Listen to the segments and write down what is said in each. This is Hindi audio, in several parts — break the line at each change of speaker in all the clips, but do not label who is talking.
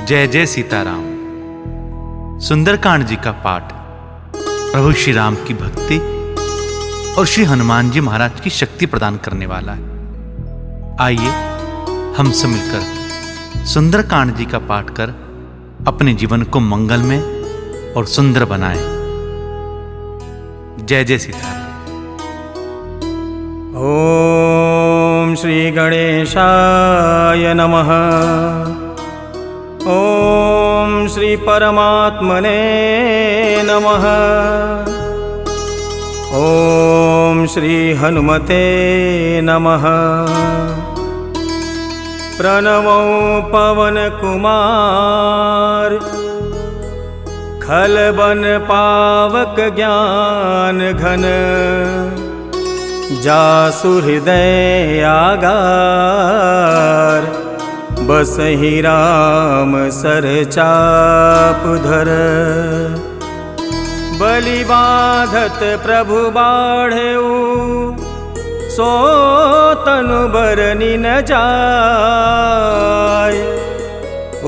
जय जय सीताराम। सुंदरकांड जी का पाठ प्रभु श्री राम की भक्ति और श्री हनुमान जी महाराज की शक्ति प्रदान करने वाला है। आइए हम सब मिलकर सुंदरकांड जी का पाठ कर अपने जीवन को मंगलमय और सुंदर बनाएं। जय जय सीताराम।
ओम श्री गणेशाय नमः। ओम श्री परमात्मने नमः। ओम श्री हनुमते नमः। प्रणवो पवन कुमार खलबन पावक ज्ञान घन। जासु हृदय आगार बसहि राम सर चाप धर। बलि बाधत प्रभु बाढ़ऊ सो तनु बरनि न जाय।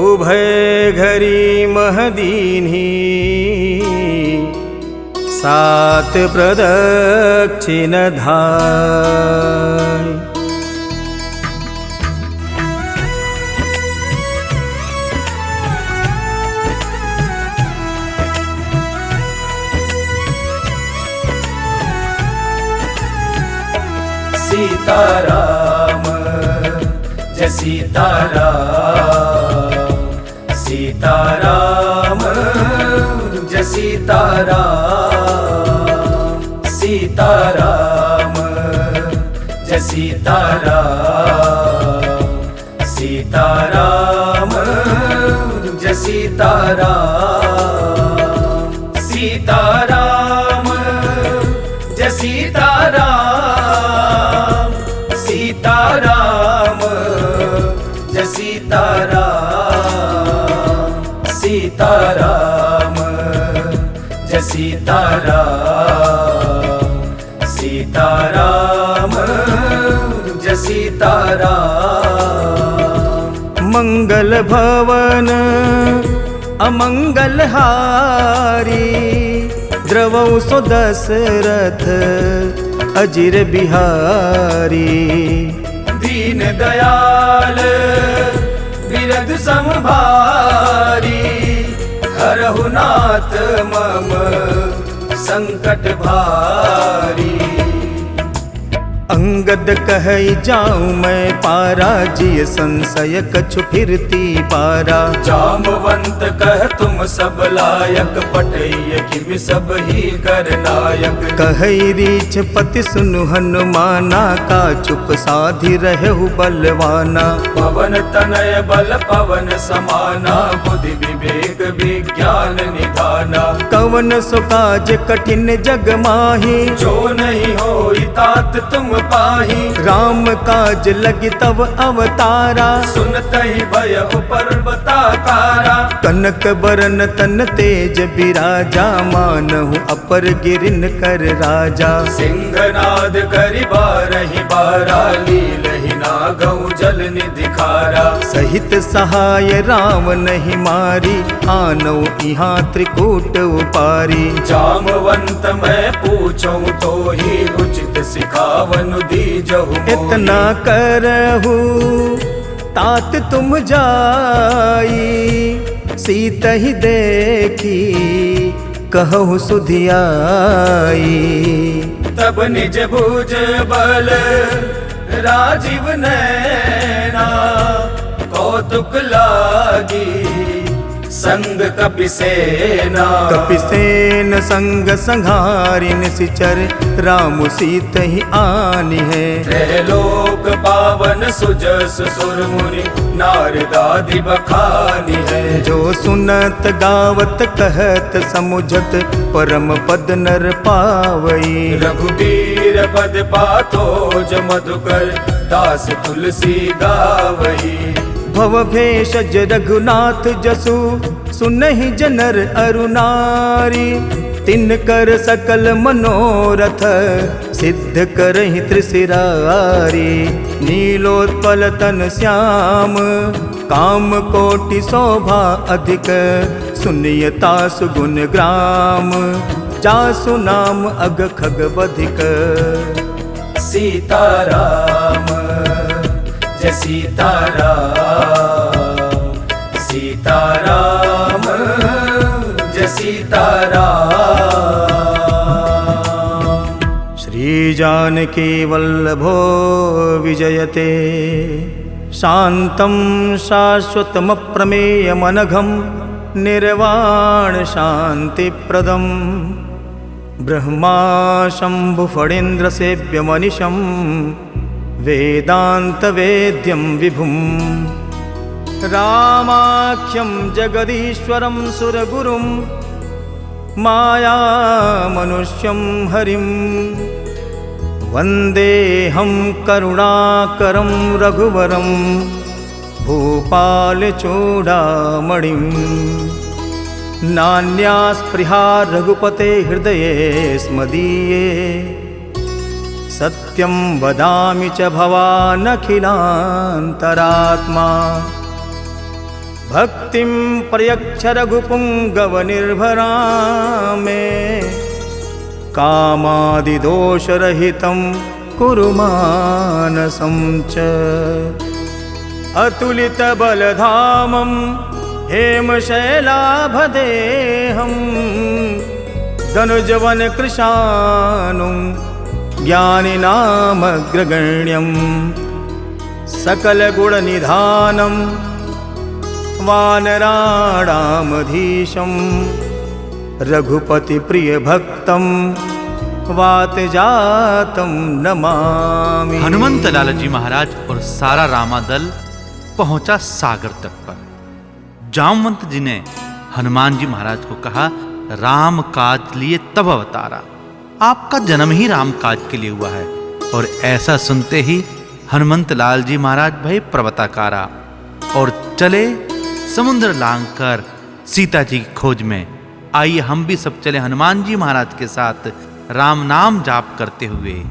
उभय घरी महदीन्ही सात प्रदक्षिण धाय।
सीताराम जय सीताराम। सीताराम जय सीताराम। सीताराम जय सीताराम। सीताराम जय सीताराम। सीताराम जय सीताराम। सीताराम जय सीताराम। सीताराम जय सीताराम। सीताराम जय सीताराम।
मंगल भवन अमंगल हारी द्रवौ सो दशरथ अजिर बिहारी।
दीन दयाल बिरद समभारी हरहु नाथ मम संकट भारी।
अंगद कहई जाऊं मैं पारा जिय संशय कछु फिरती पारा।
जामवंत कह तुम सब लायक पटैय किम सब ही कर नायक।
कहई रीछ पति सुनु हनुमाना का चुप साधि रहु बलवाना।
पवन तनय बल पवन समाना बुद्धि विवेक विज्ञान निधाना।
कवन सो काज कठिन जग माही
जो नहीं होई तात तुम पाही।
राम काज लगी तव अवतारा
सुनतहि भयउ पर्वताकारा।
कनक बरन तन तेज बिराजा मानहु अपर गिरिन कर राजा।
सिंहनाद करि बारहि बारा लीलहि नागौ जल निधि खारा।
सहित सहाय राम नहीं मारी आनौ इहाँ त्रिकूट उपारी।
जामवंत मैं पूछूं तो ही उचित सिखावन दीजहु मोहि।
इतना करहु तात तुम जाई सीत ही देखी कहु सुधियाई।
तब निज भुज बल राजीव नैना कौतुक लागी संग कपिसेना।
कपिसेन संग संहारि निशिचर राम सीत ही आनी है।
त्रैलोक पावन सुजस सुर मुनि नारदादि बखानी है।
जो सुनत गावत कहत समुझत परम पद नर पावई।
रघुबीर पद पातो ज मधुकर दास तुलसी गावई।
भव भेषज रघुनाथ जसु सुनहि जनर अरुनारी। तिनकर सकल मनोरथ सिद्ध करहि त्रिशिरारी। नीलोत्पल तन श्याम काम कोटि शोभा अधिक, सुनियता सुगुण ग्राम, जासु नाम अग खग बधिक।
सीताराम जय सीताराम, सीताराम जय सीताराम।
श्री जानकी वल्लभो विजयते, शान्तं शाश्वतमप्रमेयमनघं, निर्वाण शान्तिप्रदम्। ब्रह्मा शम्भु फणीन्द्र सेव्यमनिशं, वेदान्तवेद्यं विभुम्। रामाख्यं जगदीश्वरं सुरगुरुं, मायामनुष्यं हरिं। वन्देऽहं करुणाकरं रघुवरं, भूपालचूडामणिम्। नान्या स्पृहा रघुपते हृदये स्मदीये, सत्यं वदामि च भवानखिलान्तरात्मा। भक्तिं प्रयच्छ रघुपुङ्गवनिर्भरा मे, कामादिदोषरहितं कुरु मानसं च। अतुलितबलधामं हेमशैलाभदेहं, धनुजवनकृशानुं ज्ञानिनामग्रगण्यं। सकलगुणनिधानं वानराणामधीशं, रघुपतिप्रियभक्तं वातजातं नमामि।
हनुमंत लाल जी महाराज और सारा रामा दल पहुंचा सागर तट पर। जामवंत जी ने हनुमान जी महाराज को कहा, राम काज लिए तब अवतारा, आपका जन्म ही राम काज के लिए हुआ है। और ऐसा सुनते ही हनुमंत लाल जी महाराज भय प्रवताकारा और चले समुद्र लांघकर सीता जी की खोज में। आइए हम भी सब चले हनुमान जी महाराज के साथ राम नाम जाप करते हुए।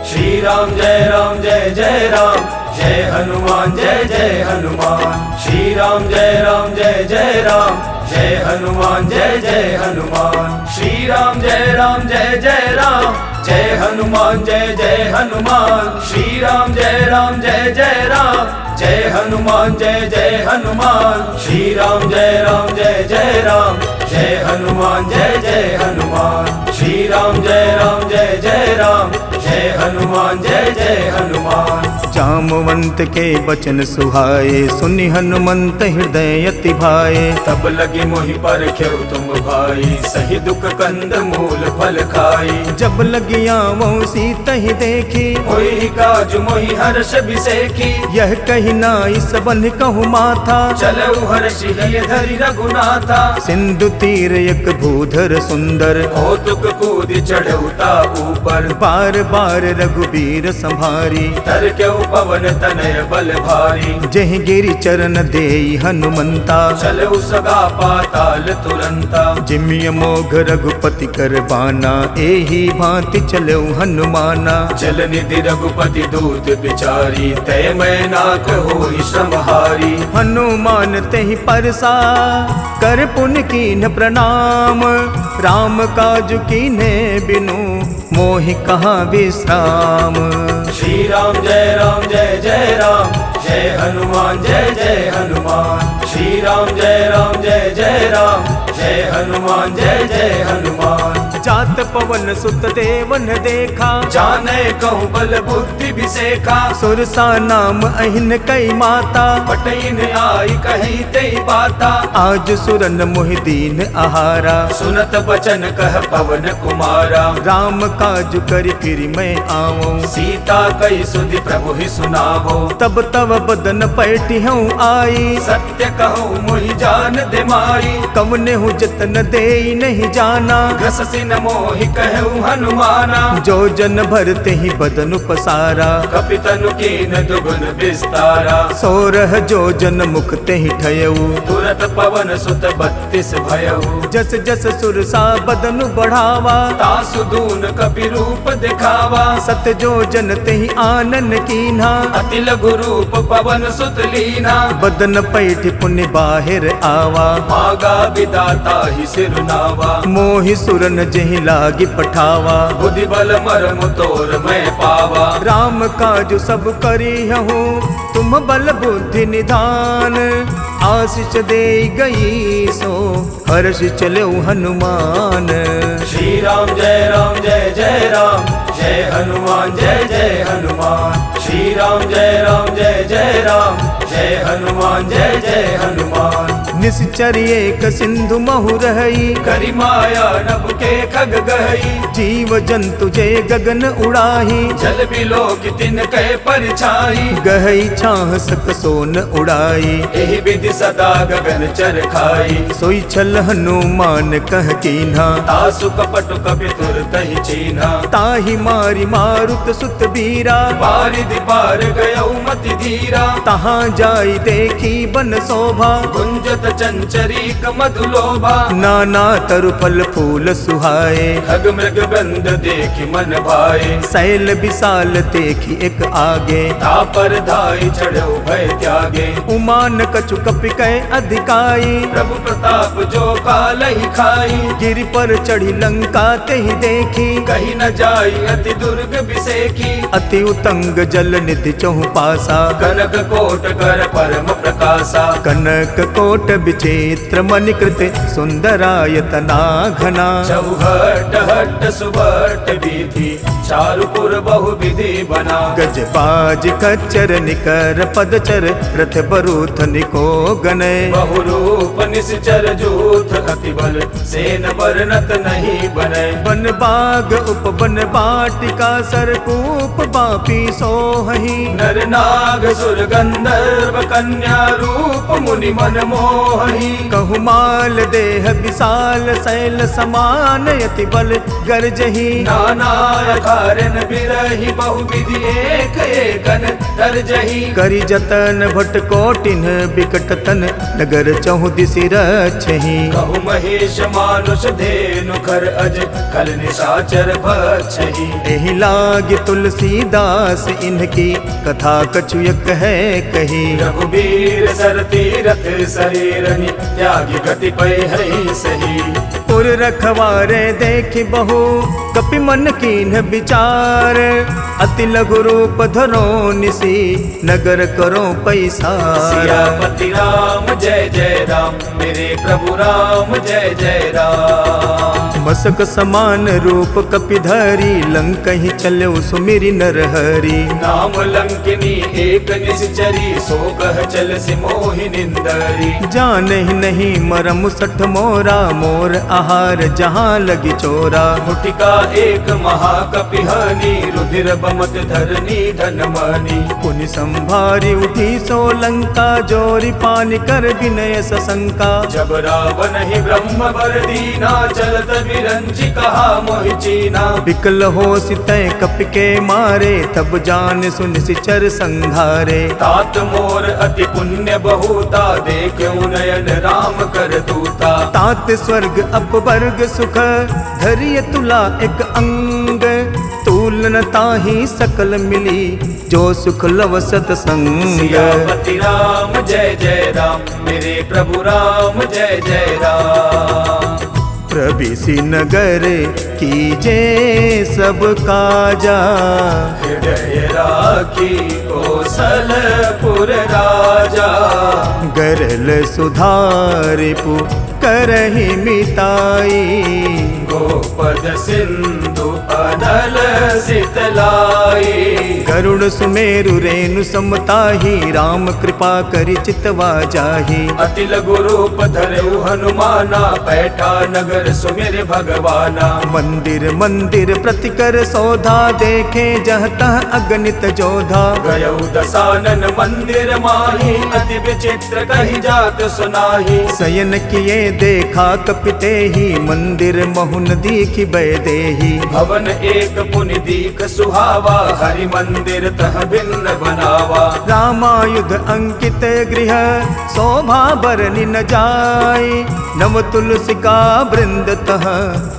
श्री राम जय जय राम, जय हनुमान जय हनुमान। श्री राम जय जय राम, जय हनुमान जय हनुमान। श्री राम जय जय राम, जय हनुमान जय हनुमान। श्री राम जय जय राम, जय हनुमान जय हनुमान। श्री राम जय जय राम, जय हनुमान जय हनुमान। श्री राम जय जय राम, जय हनुमान जय हनुमान।
जामवंत के बचन सुहाए, सुनि हनुमंत हृदय अति भाए।
तब लगे मोहि परख्यो तुम भाई, सही दुख कंद मूल फल खाई।
जब लगिया वो सीता ही देखी,
मोहि काज मोहि हर्ष बिसेखी।
यह कही नाई सबन कहु माथा,
चलऊ हर्ष हिय धरि रघुनाथा।
सिंधु तीर एक भूधर सुंदर,
कौतुक कूद चढ़ौता ऊपर।
बार बार रघुबीर संभारी,
तर क्यों पवन तनय बल भारी।
जह गिरि चरण देई हनुमंता,
चलऊ सगा पाताल तुरंता।
जिमिय मोघ रघुपति कर बाना, एही भांति चलऊ हनुमाना।
जल निधि रघुपति दूत बिचारी, तय मैं नाक होई श्रमहारी।
हनुमान तेहि परसा, कर पुन कीन प्रणाम। राम काज कीन्हे बिनु, मोहि कहाँ विश्राम।
श्री राम जय जय राम, जय हनुमान जय हनुमान। श्री राम जय जय राम, जय हनुमान जय हनुमान।
जात पवन सुत देवन देखा,
जाने कहूँ बल बुद्धि बिसेखा।
सुरसा नाम अहिन कई माता,
पटइन आई कही तई बाता।
आज सुरन मोहि दीन आहारा।
सुनत बचन कह पवन कुमारा।
राम काज करि फिर मैं आवो,
सीता कई सुधि प्रभु ही सुनावो।
तब तब बदन पैठी हूँ आई।
सत्य कहूँ मोहि जान दे माई।
कवने हूँ जतन दे नहीं जाना,
घस सिन न मोहि कहु हनुमाना।
जो जन भरते ही बदन पसारा,
कपि तनु कीन दुगुन विस्तारा।
16 जो जन मुखते ही ठयऊ,
तुरत पवन सुत 32 भयऊ।
जस जस सुरसा बदन बढ़ावा,
तासु दून कपि रूप दिखावा।
सत जो जन ते ही आनन कीन्हा,
अति लघु रूप पवन सुत लीना।
बदन पैठ पुण्य बाहिर आवा,
मागा विदाता ही सिरुनावा।
मोहि सुरन जहि लागी पठावा,
बुद्धि बल मरम तोर मैं पावा।
राम काज सब करी हूँ, तुम बल बुद्धि निधान। आशीष दे गई सो हर्ष चले हनुमान।
श्री राम जय राम, जय हनुमान जय हनुमान। श्री राम जय राम, जय हनुमान जय हनुमान।
निश्चर एक सिंधु महु रही,
करी माया नभ के खग गहई।
जीव जंतु जय गगन उड़ाही,
जल बिलो की तिन कह परछाई।
गहई छाह सक सोन उड़ाई,
एहि विधि सदा गगन चर खाई।
सोई छल हनुमान कह कीन्हा,
तासु कपट कपि तुरत ही चीन्हा।
ताहि मारी मारुत सुत बीरा,
पारिधि पार गयौ मति धीरा।
तहाँ जाई देखी बन शोभा,
कुंजत चंचरीक मधुलोभा।
नाना तरु फल फूल सुहाए,
खग मृग बंद देखि मन भाए।
शैल विशाल देखी एक आगे,
तापर धाई चढ़ो भय त्यागे।
उमान कछु कपि कह अधिकाई,
प्रभु प्रताप जो काल ही खाई।
गिरि पर चढ़ी लंका ते ही देखी,
कहीं न जाई अति दुर्ग विसेखी।
अति उतंग जल निधि चहु पासा,
कनक कोट कर परम प्रकाशा।
कनक कोट विचित्र मणिकृत, सुंदरायतना घना।
चौहट हट सुबट विधि, चारुपुर बहु विधि बना।
गजबाज खच्चर निकर पदचर, रथ बरूथ निको गने।
बहुरूप निश्चर जूथ, अति बल सेन बरनत नहीं बने।
बन बाग उपवन बाटिका, सरकूप बापी सोहही।
नर नाग सुर गंधर्व कन्या, रूप मुनि मन मोहि।
कहुमाल देह विशाल, शैल समान यति बल गर्जही।
नाना कारण बिरहि, बहु विधि एक एकन तरजहि।
करी जतन भट कोटिन बिकट तन, नगर चहु दिसि रछहि।
कहु महेश मानुष धेनु खर अज, कल निशाचर भक्षहि।
एहि लाग तुलसीदास इनकी, कथा कछु एक है कही।
रघुबीर सर तीरथ शरीरनि, त्यागी गति पै है सही।
पुर रखवारे देखि बहु, कपि मन कीन्ह विचार। अति लघु रूप धरो निसी, नगर करो पैसार।
सियापति राम जय राम, मेरे प्रभु राम जय राम।
मसक समान रूप कपि धरी, लंकहि चल्यो सुमिरि नरहरि।
नाम लंकिनी एक निश्चरी, सो कह चल सि मोहि निंदरी।
जानहि नहीं मरम सठ मोरा, मोर आहार जहाँ लगी चोरा।
मुठिका एक महाकपि हनी, रुधिर बमत धरनी धन मनी।
पुनि संभारी उठी सो लंका, जोरी पानी कर विनय सशंका।
जब रावण ही ब्रह्म बर दीना, चलत विरंचि कहा मोहि चीना।
विकल हो सितय कपि के मारे, तब जान सुन सिचर संघारे।
तात मोर अति पुण्य बहुता, देखियो नयन राम कर दूता।
तात स्वर्ग अपवर्ग सुख, धरिय तुला एक अंग। तूलन ताहि सकल मिली, जो सुख लव सतसंग।
सियापति राम जय राम, मेरे प्रभु राम जय राम।
प्रविशि नगर कीजे सब काजा,
हृदय राखी कौशलपुर राजा।
गरल सुधारिपु करहि मिताई।
गोपद सिंधु अनल सितलाई,
गरुड़ सुमेरु रेणु समताही, राम कृपा करि चितवा जाही।
अति लघु रूप धरऊ हनुमाना, बैठा नगर सुमिर भगवाना।
मंदिर मंदिर प्रतिकर सौधा, देखे जह तह अगणित जोधा।
गयऊ दसानन मंदिर माही, अति विचित्र कही जात सुनाही।
शयन किए देखा कपिते ही, मंदिर महुन दीखि बैदेही।
भवन एक पुनि दीख सुहावा, हरि मंदिर तह भिन्न बनावा।
रामायुध अंकित गृह, शोभा बरनि न जाय। नव तुलसी का वृंद तह,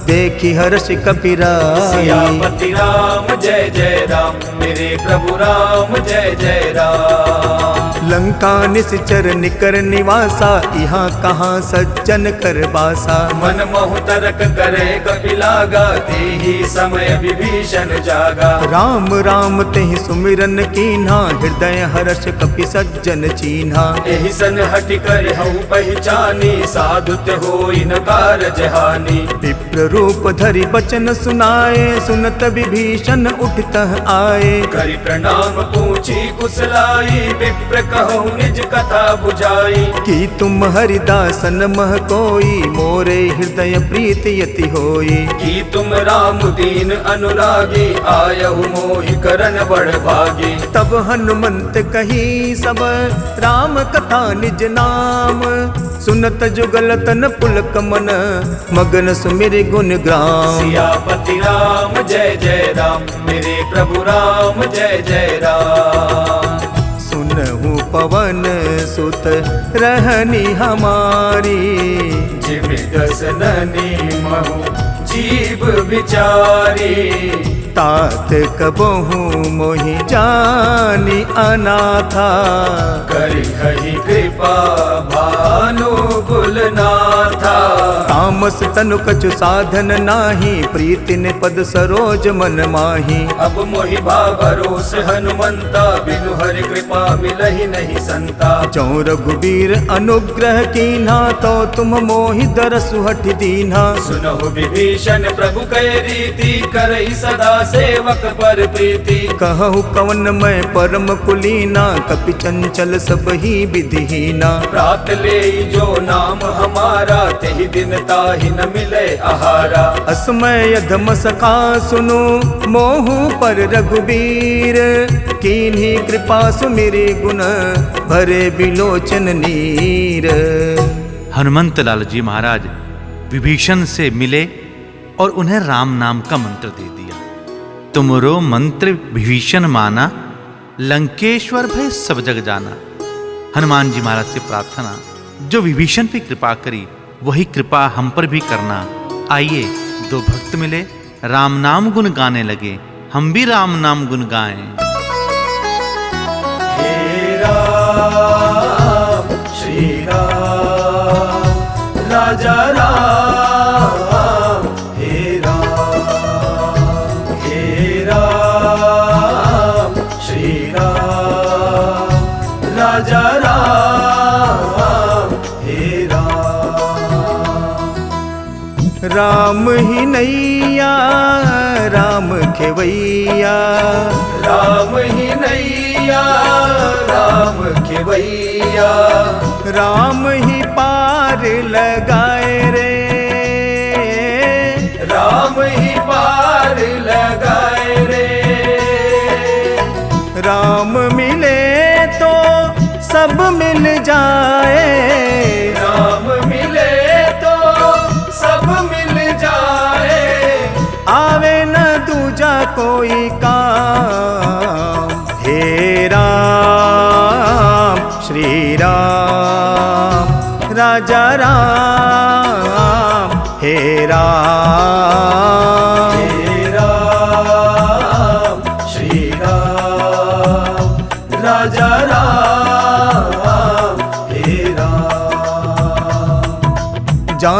देखि हर्ष कपिराय।
सियापति राम जय जय राम, मेरे प्रभु राम जय जय राम।
लंका निश्चर निकर निवासा, यहाँ कहाँ सज्जन कर बासा।
मन मोह तरक करे कपिलागा, तेहि समय विभीषण जागा।
राम राम तेहि सुमिरन कीन्हा, हृदय हर्ष कपि सज्जन चीन्हा।
एहि सन हटि कर हऊ पहचानी, साधुत होई न कारज हानि।
विप्र रूप धरि बचन सुनाए, सुनत विभीषण उठतः आए।
करि प्रणाम पूछी कुशलाई, विप्र कहु निज कथा बुझाई।
कि तुम हरिदासन मह कोई, मोरे हृदय प्रीति यति होई।
कि तुम राम दीन अनुरागी, आयहु मोहि करन बड़ भागी।
तब हनुमंत कही सब, राम कथा निज नाम। सुनत जुगल तन पुलक मन, मगन सुमिर गुण ग्राम।
सियापति राम जय जय राम, मेरे प्रभु राम जय जय राम।
सुनहु पवन सुत रहनी हमारी,
जिमि दस ननी महु जीव विचारी।
तात कबहु मोहि जानी अनाथा।
करि हहि कृपा भानु कुलनाथा।
तामस तनु कछु साधन नाही, प्रीति ने पद सरोज मन माही।
अब मोहि भरोस हनुमंता, बिनु हरि कृपा मिलहि नहीं संता।
जो रघुबीर अनुग्रह कीन्हा, तो तुम मोहि दरसु हठि दीन्हा।
सुनहु विभीषण प्रभु कै रीति, करई सदा सेवक पर प्रीति।
कहु कवन मैं परम कुलीना, कपि चंचल सब ही विधिहीना।
प्रात ले जो नाम हमारा, तेहि दिन ताहि न मिले आहारा।
असमय अधम सखा सुनु, मोहु पर रघुबीर। कीन्ही कृपा सुमिरि गुण, भरे बिलोचन नीर।
हनुमंत लाल जी महाराज विभीषण से मिले और उन्हें राम नाम का मंत्र दे दिया। तुमरो मंत्र विभीषण माना, लंकेश्वर भय सब जग जाना। हनुमान जी महाराज से प्रार्थना, जो विभीषण पे कृपा करी, वही कृपा हम पर भी करना। आइए दो भक्त मिले, राम नाम गुण गाने लगे। हम भी राम नाम गुण गाएं।
हे राम श्री राम राजा राम, हे राम श्री राम राजा राम, हे
राम ही नैया राम खेवैया।
राम ही नैया राम खेवैया।
राम ही पार लगाए रे।
राम ही पार लगाए रे।
राम मिले तो सब मिल जाए।
राम मिले तो सब मिल जाए।
आवे न दूजा कोई काम। हे राम श्री राम राजा राम, हे राम।
हे राम श्री राम राजा राम, हे राम।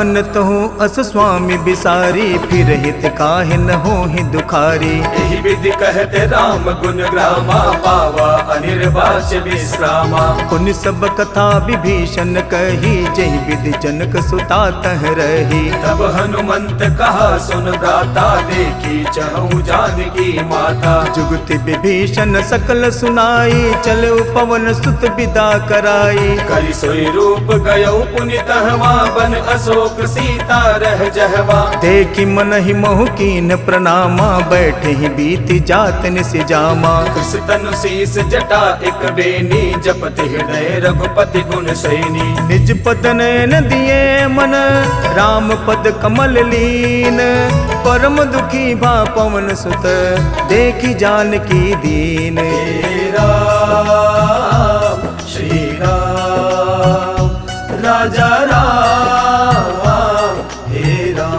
जानत हूँ अस स्वामी बिसारी, फिर हित काहे न हो ही दुखारी।
यही विधि कहते राम गुण ग्रामा, पावा अनिर्वाच्य विश्रामा।
पुन सब कथा विभीषण कही, जही विधि जनक सुता तह रही।
तब हनुमंत कहा सुन भ्राता, देखी चहु जानकी माता।
जुगति विभीषण सकल सुनाई, चल पवन सुत विदा कराई।
करि सोई रूप गयो पुनित हवा, बन अशोक सीता रह जहवा।
देखी मन ही मोह कीन प्रणामा, बैठे ही बीती जात निस जामा।
कृष तनु शीस जटा एक बेनी, जपति हृदय रघुपति गुण सैनी।
निज पद नयन दिए मन, राम पद कमल लीन। परम दुखी भा पवन सुत, देखी जानकी दीन।
हे राम श्री राम राजा राम, हे राम।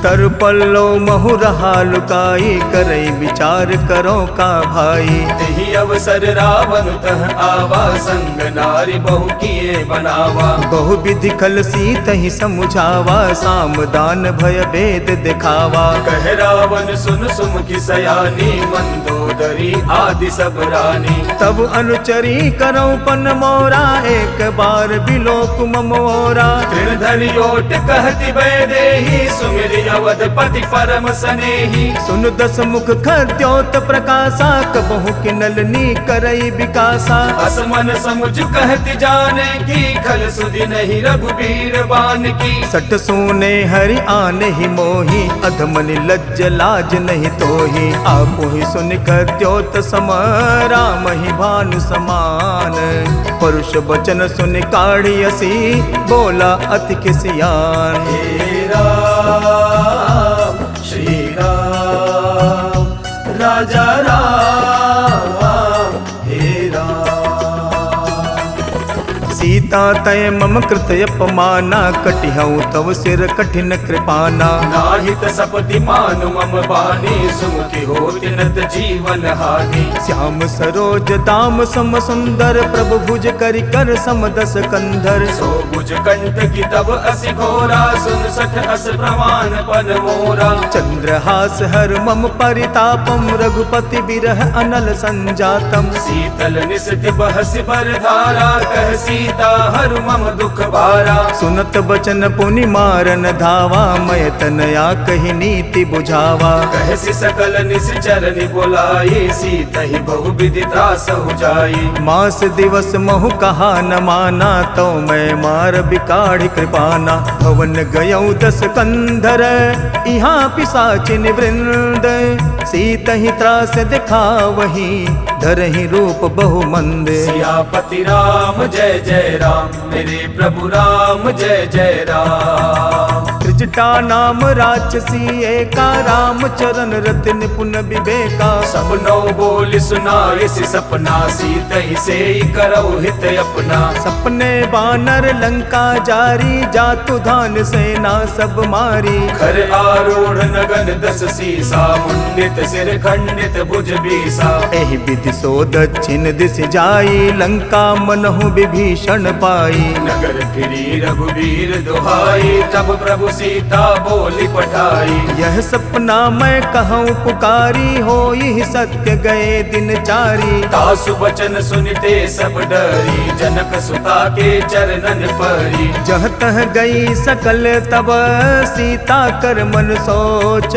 तर पल्लो महु रहा लुकाई, करई विचार करो का भाई।
यही अवसर रावण तह आवा, संग नारी बहु किए बनावा।
बहु विधि खल सीत ही समुझावा, साम दान भय भेद दिखावा।
कह रावण सुन सुमुखी सयानी, मंदोदरी आदि सब रानी।
तब अनुचरी करो पन मोरा, एक बार बिलोक ममोरा।
तृणधरि ओट कहति वैदेही, सुमिरि अवधपति परम सनेही।
सुन दस मुख खद्योत प्रकाशा, कबहु कि नलनी करई विकासा।
असमन समुझ कहति जाने की, खल सुधि नहीं रघुबीर बान की।
सट सोने हरि आने ही मोही, अधमनि लज्ज लाज नहीं तोही। आपो ही सुन खद्योत सम, राम ही भानु समान। परुष वचन सुन काढ़ी असी, बोला अति किसियान।
हे राम श्री राम राजा राम, हे राम।
सीता तय मम कृत अपमाना, कटिहऊ तव सिर कठिन कृपाना।
नाहित सपति मानु मम बानी, सुमुखी होति नत जीवन हानि।
श्याम सरोज दाम सम सुंदर, प्रभु भुज करि कर सम दस कंधर।
सो भुज कंठ की तब असि घोरा, सुन सठ अस प्रमाण पन मोरा।
चंद्रहास हर मम परितापम, रघुपति बिरह अनल संजातम।
शीतल निस्ति बहसि बरधारा, कह सीता हरु मम दुख भारा।
सुनत बचन पुनि मारन धावा, मय तनया कही नीति बुझावा।
कहसि सकल निश्चर बुलाई, सीत ही बहु विधि त्रासहु जाई।
मास दिवस महु कहा न माना, तो मैं मार बिकाढ़ कृपाना। भवन गयऊ दस कंधर, यहाँ पिशाचिन वृंद। सीत ही त्रास दिखावही, धरहि रूप बहु मंद।
सियापति राम जय जय राम, मेरे प्रभु राम जय जय राम।
त्रिजटा नाम राक्षसी एका, राम चरण रति निपुण विवेका।
सपनो बोल सुनाए सि सपना, सीत ही से करौ हित अपना।
सपने बानर लंका जारी, जातु धान सेना सब मारी।
खर आरूढ़ नगन दस सीसा, मुंडित सिर खंडित भुज बीसा।
एहि विधि सो दक्षिण दिश जाई, लंका मनहु विभीषण पाई।
नगर फिरी रघुबीर दुहाई, तब प्रभु सीता बोली पठाई।
यह सपना मैं कहूँ पुकारी, होई सत्य गए दिन चारी।
तासु वचन सुनते सब डरी, जनक सुता के चरणन परी।
जह तह गई सकल तब, सीता कर मन सोच।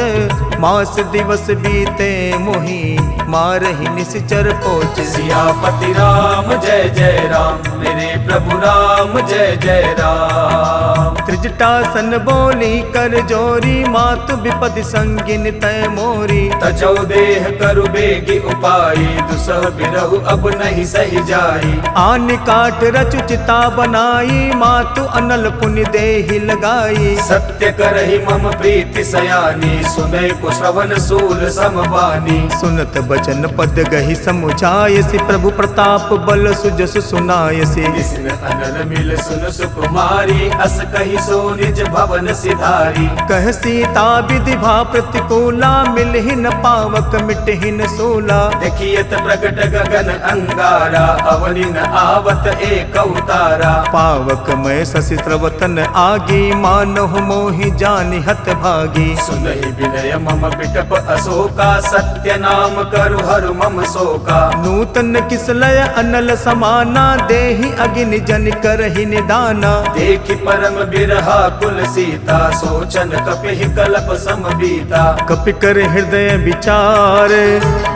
मास दिवस बीते मोही, मारहि निश्चर पोच।
सियापति राम जय जय राम, मेरे प्रभु राम जय जय राम।
त्रिजटा सन बोली कर जोरी, मातु विपद संगिन तय मोरी।
तजौ देह करु बेगी उपाई, दुसह बिरहु अब नहीं सही जाई।
आन काट रचु चिता बनाई, मातु अनल पुनि देहि लगाई।
सत्य करहि मम प्रीति सयानी, सुनै को श्रवण सूल समबानी।
सुनत बचन पद गहि समुझायसि प्रभु प्रताप बल सुजस सुनायसि।
इसमें अनल मिल सुन सुकुमारी अस कही सो निज भवन सिधारी।
कह सीता विधि भा प्रतिकूला मिलहि न पावक मिटहि न सोला।
देखियत प्रगट गगन अंगारा अवनि न आवत एक अवतारा।
पावक मैं शशि स्रवतन आगी मानहु मोहि जानि हत भागी।
सुनहि विनय मम पिटप अशोका सत्य नाम करु हरु मम शोका।
नूतन किसलय अनल समाना देहि अगिनि जन करहि निदाना।
देखि परम बिरहा कुल सीता सोचन कपिहि कलप समबीता।
कपि कर हृदय विचार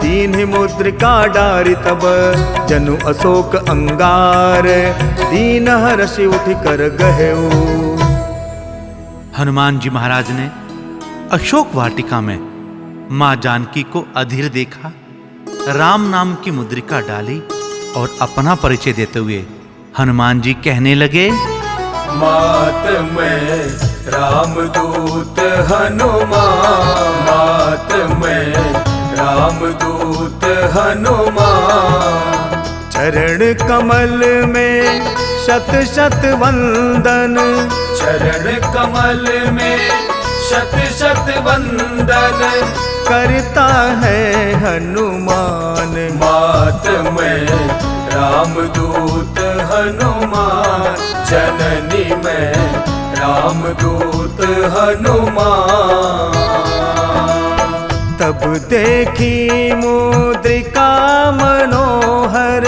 दीन मुद्रिका डारि तब जनु अशोक अंगार। दीन हर्षि उठ कर गहेऊ।
हनुमान जी महाराज ने अशोक वाटिका में मां जानकी को अधीर देखा, राम नाम की मुद्रिका डाली और अपना परिचय देते हुए हनुमान जी कहने लगे,
मात में रामदूत हनुमान। मात में रामदूत हनुमान।
चरण कमल में शत शत वंदन।
चरण कमल में शत शत वंदन।
करता है हनुमान।
मात में रामदूत हनुमान। जननी में रामदूत हनुमान।
तब देखी मुद्रिका मनोहर।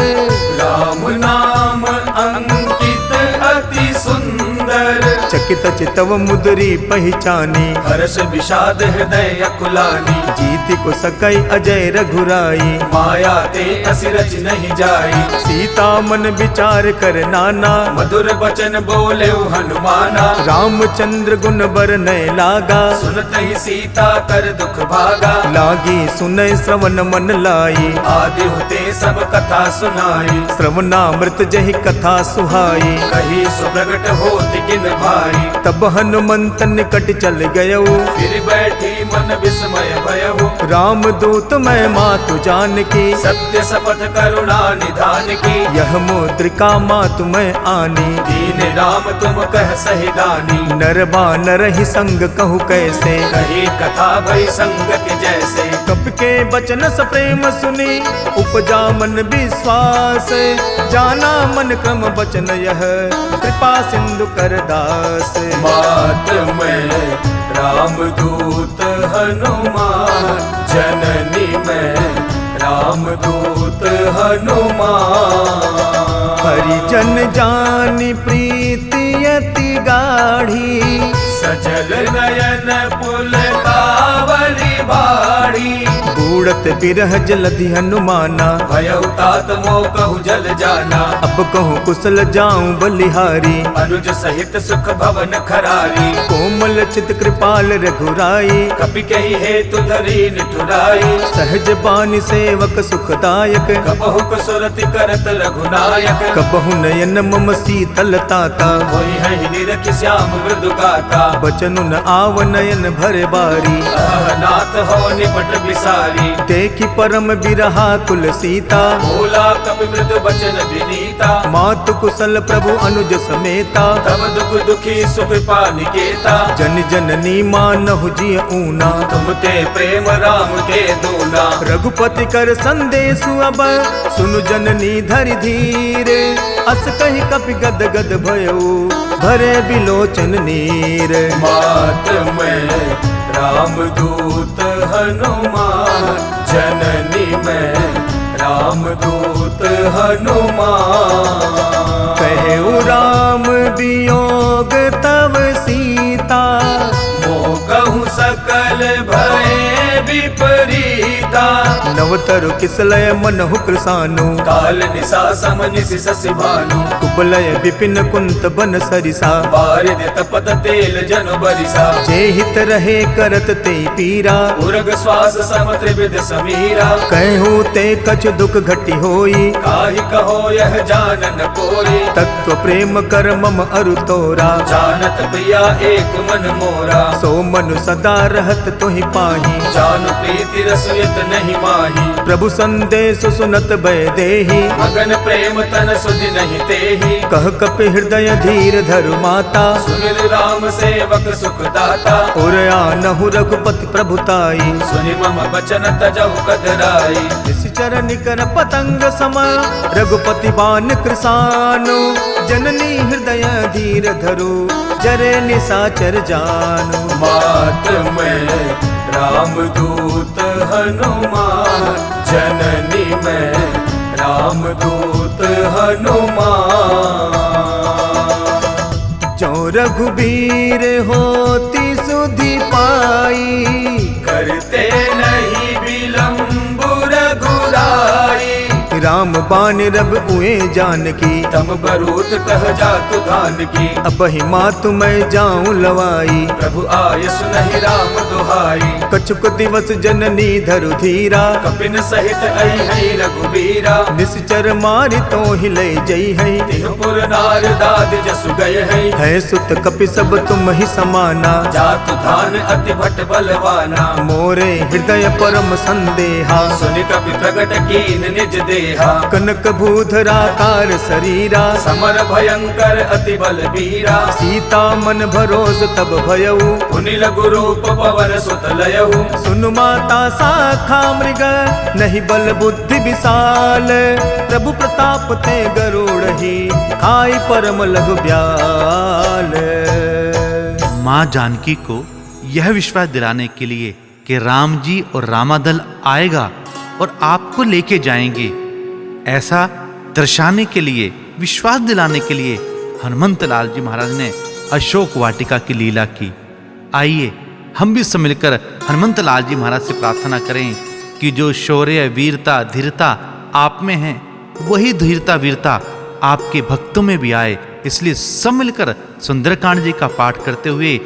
राम नाम अंकित अति सुंदर।
चकित चितव मुद्री पहचानी।
हर्ष विषाद हृदय कुलानी।
जीत को सकई अजय रघुराई।
माया ते असिरच नहीं जाई।
सीता मन विचार कर नाना।
मधुर बचन बोले हनुमाना।
रामचंद्र गुण बर नय लागा।
सुनत ही सीता कर दुख भागा।
लागी सुनय श्रवण मन लाई।
आदि होते सब कथा सुनाई।
श्रवणामृत जहि कथा सुहाई।
कही सुप्रगट होत किन भाई।
तब हनुमंत निकट चल गयो।
फिर बैठी मन विस्मय भयहु।
राम दूत मैं मातु जानकी।
सत्य शपथ करुणा निधान की।
यह मुद्रिका मातु मैं आनी।
दीन राम तुम कह सही दानी।
नर बानर ही संग कहु कैसे।
कही कथा भई संगत जैसे।
कप के बचन स प्रेम सुनी उपजा मन विश्वास। जाना मन क्रम बचन यह कृपा सिंधु कर दास।
मात में रामदूत हनुमान। जननी में रामदूत हनुमान।
हरिजन जानी प्रीति अति गाढ़ी।
सजल नयन पुल कावली बाड़ी।
बूढ़त बिरह जलधि हनुमाना।
भयउ तात मोह कहु जल जाना।
अब कहूँ कुशल जाऊं बलिहारी।
अनुज सहित सुख भवन खरारी।
कोमल चित कृपाल रघुराई।
कपि कही हेतु धरी निठुराई।
सहज बानी सेवक सुखदायक।
कबहु कसुरति करत रघुनायक।
कबहु नयन मम शीतल ताता।
होई है निरखि श्याम मृदु गाता।
बचनु न आव नयन भर बारी।
नाथ हो निपट बिसारी।
देखी परम बिरहा कुल सीता।
भोला कपि मृदु बचन विनीता।
मातु कुशल प्रभु अनुज समेता।
तब दुख दुखी सुख पानिकेता।
जन जननी मानहु जिय ऊना।
तुम ते प्रेम राम के दूना।
रघुपति कर संदेशु अब सुनु जननी धरि धीर। अस कहि कपि गद गद भयऊ भरे बिलोचन नीर।
मात में रामदूत हनुमान। जननी में रामदूत हनुमान।
कहु राम वियोग तव सीता।
मोह कहूँ सकल भय विपरीता।
नवतरु किसलय मनहु कृसानु
काल निसा सम निसि ससि भानु
कुबलय विपिन कुंत बन सरिसा
बारिद तपत तेल जनु बरिसा
जे हित रहे करत ते पीरा
उर्ग श्वास सम त्रिविध समीरा
कहूँ ते कछ दुख घटी होई
काहि कहो यह जानन कोई
तत्व प्रेम कर मम अरु तोरा
जानत प्रिया एक मन मोरा
सो मनु सदा रहत तोहि पाही
जानु प्रीति रसुयत नहीं माही
प्रभु संदेश सुनत भय देहि
मगन प्रेम तन सुधि नहीं तेहि
कह कपि हृदय धीर धरु माता
सुनिल राम सेवक सुख दाता
और आनहु रघुपति प्रभुताई
सुनि मम बचन तजहु कदराई
इस चरण कर पतंग सम रघुपति बान कृसानु जननी हृदय धीर धरु जरे निसाचर जानु
मात में राम दूत हनुमान जननी में राम दूत हनुमान
जो रघुबीर होती सुधि पाई
करते नहीं विलंब रघुराई
राम बान रब उए जानकी
तम बरूत कह जातु धान की
अब ही मातु मैं जाऊं लवाई
प्रभु आय सुनहि राम दुहाई
कछुक दिवस जननी धरु धीरा
कपिन सहित आई है रघुबीरा
निश्चर मारि तो हिले जई है
तिहुपुर नार दाद जसु गए है
सुत कपि सब तुम ही समाना
जातु धान अति भट बलवाना
मोरे हृदय परम संदेहा
सुनि कपि प्रगट कीन निज देहा
कनक भूधराकार शरीरा
समर भयंकर अति बल बीरा
सीता मन भरोस तब भयऊ
पुनि लघु रूप पवन सुत लयऊ
सुन माता साखा मृग नहीं बल बुद्धि विशाल प्रभु प्रताप ते गरुड़ही खाई परम लघु ब्याल।
माँ जानकी को यह विश्वास दिलाने के लिए कि राम जी और रामादल आएगा और आपको लेके जाएंगे, ऐसा दर्शाने के लिए, विश्वास दिलाने के लिए हनुमंत लाल जी महाराज ने अशोक वाटिका की लीला की। आइए हम भी सब मिलकर हनुमंत लाल जी महाराज से प्रार्थना करें कि जो शौर्य वीरता धीरता आप में है वही धीरता वीरता आपके भक्तों में भी आए। इसलिए सब मिलकर सुंदरकांड जी का पाठ करते हुए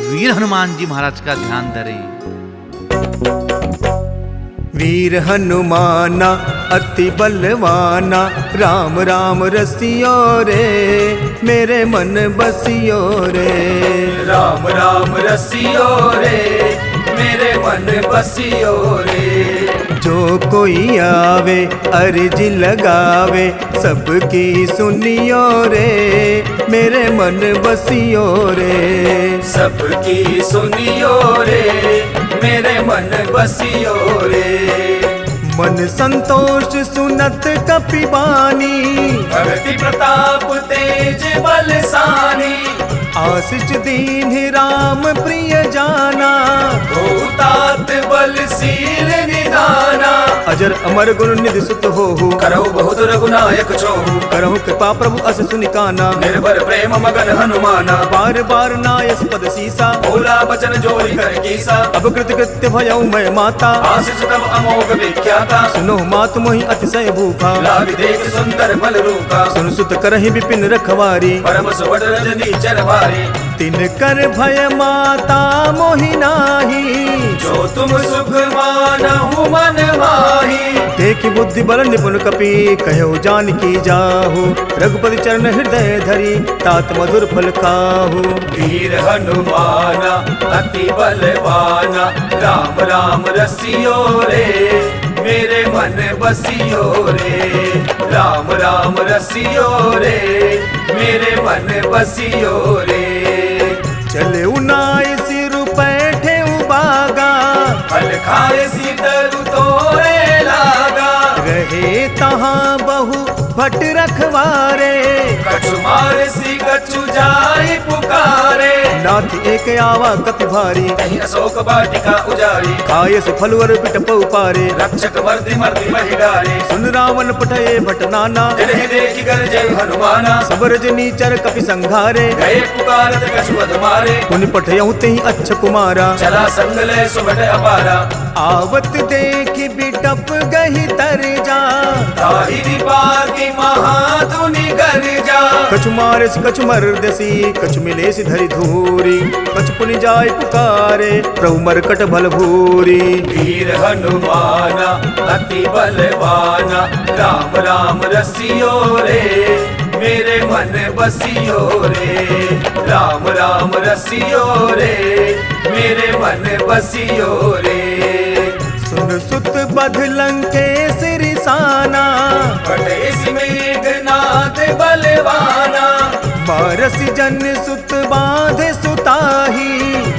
वीर हनुमान जी महाराज का ध्यान धरें।
वीर हनुमाना अति बलवाना राम राम रसियो रे मेरे मन बसियो रे
राम राम रसियो रे मेरे मन बसियो रे
जो कोई आवे अर्ज लगावे सबकी सुनियो रे मेरे मन बसियो रे
सबकी सुनियो रे मेरे मन बसियो रे
मन संतोष सुनत कपिबानी
भक्ति प्रताप तेज बलसानी
आशीष दीन राम प्रिय जाना
भूतात बलशील निदाना
अजर अमर गुण निधि सुत होहु
करहु बहुत रघुनायक छोहु
करहु कृपा प्रभु अस सुनिकाना
निर्भर प्रेम मगन हनुमाना
बार बार नायस पद सीसा
बोला बचन जोरी कर कीसा
अब कृत कृत्य भयऊ मैं माता
आशीष तब अमोघ विख्याता
सुनो मातु मोहि अतिशय भूखा
लाभ देख सुंदर बल रूपा
सुन सुत करहि विपिन रखवारी
परम सुवड रजनी चरवारी
तिन कर भय माता मोहि नाही
जो तुम सुख मानहु मन माही
देखि बुद्धि बल निपुण कपि कहो जानकी जाहु रघुपति चरण हृदय धरी तात मधुर फल खाहु
वीर हनुमाना अति बलवाना राम राम रसियो रे मेरे मन बसियो रे राम राम रसियो रे मेरे मन बसियो रे
चले उनाई सिर पैठे बागा
फल खाए सीतरु तोरे लागा
रहे तहाँ बहु भट रखवारे
कछु मार सी कछु जाई पुकारे
नाथ एक आवा कपि भारी
कहीं अशोक वाटिका उजारी
खाए से फलवर पिट पौ पारे
रक्षक मर्दि मर्दि महि डारे
सुन रावण पठये भट नाना
जिन्हें देखि कर जय हनुमाना
सब रजनी चर कपि संघारे
गए पुकारत कछु अध मारे
पुनि पठयहु तेहि अच्छ कुमारा
चला संग ले सुबट अपारा
आवत देखि बिटप कछु मारिस कछु मर्दसी, कछु मिले सी धरी धूरी, कछु पुनि जाय पुकारे, प्रभु मरकट भल भूरी।
वीर हनुमाना अति बलवाना, राम राम रसियो रे, मेरे मन बसियो रे। राम राम रसियो रे, मेरे मन बसियो रे।
सुन सुत बध लंकेश रिसाना,
पटेश मेघनाथ बलवाना,
मारस जन सुत बांधे सुताही,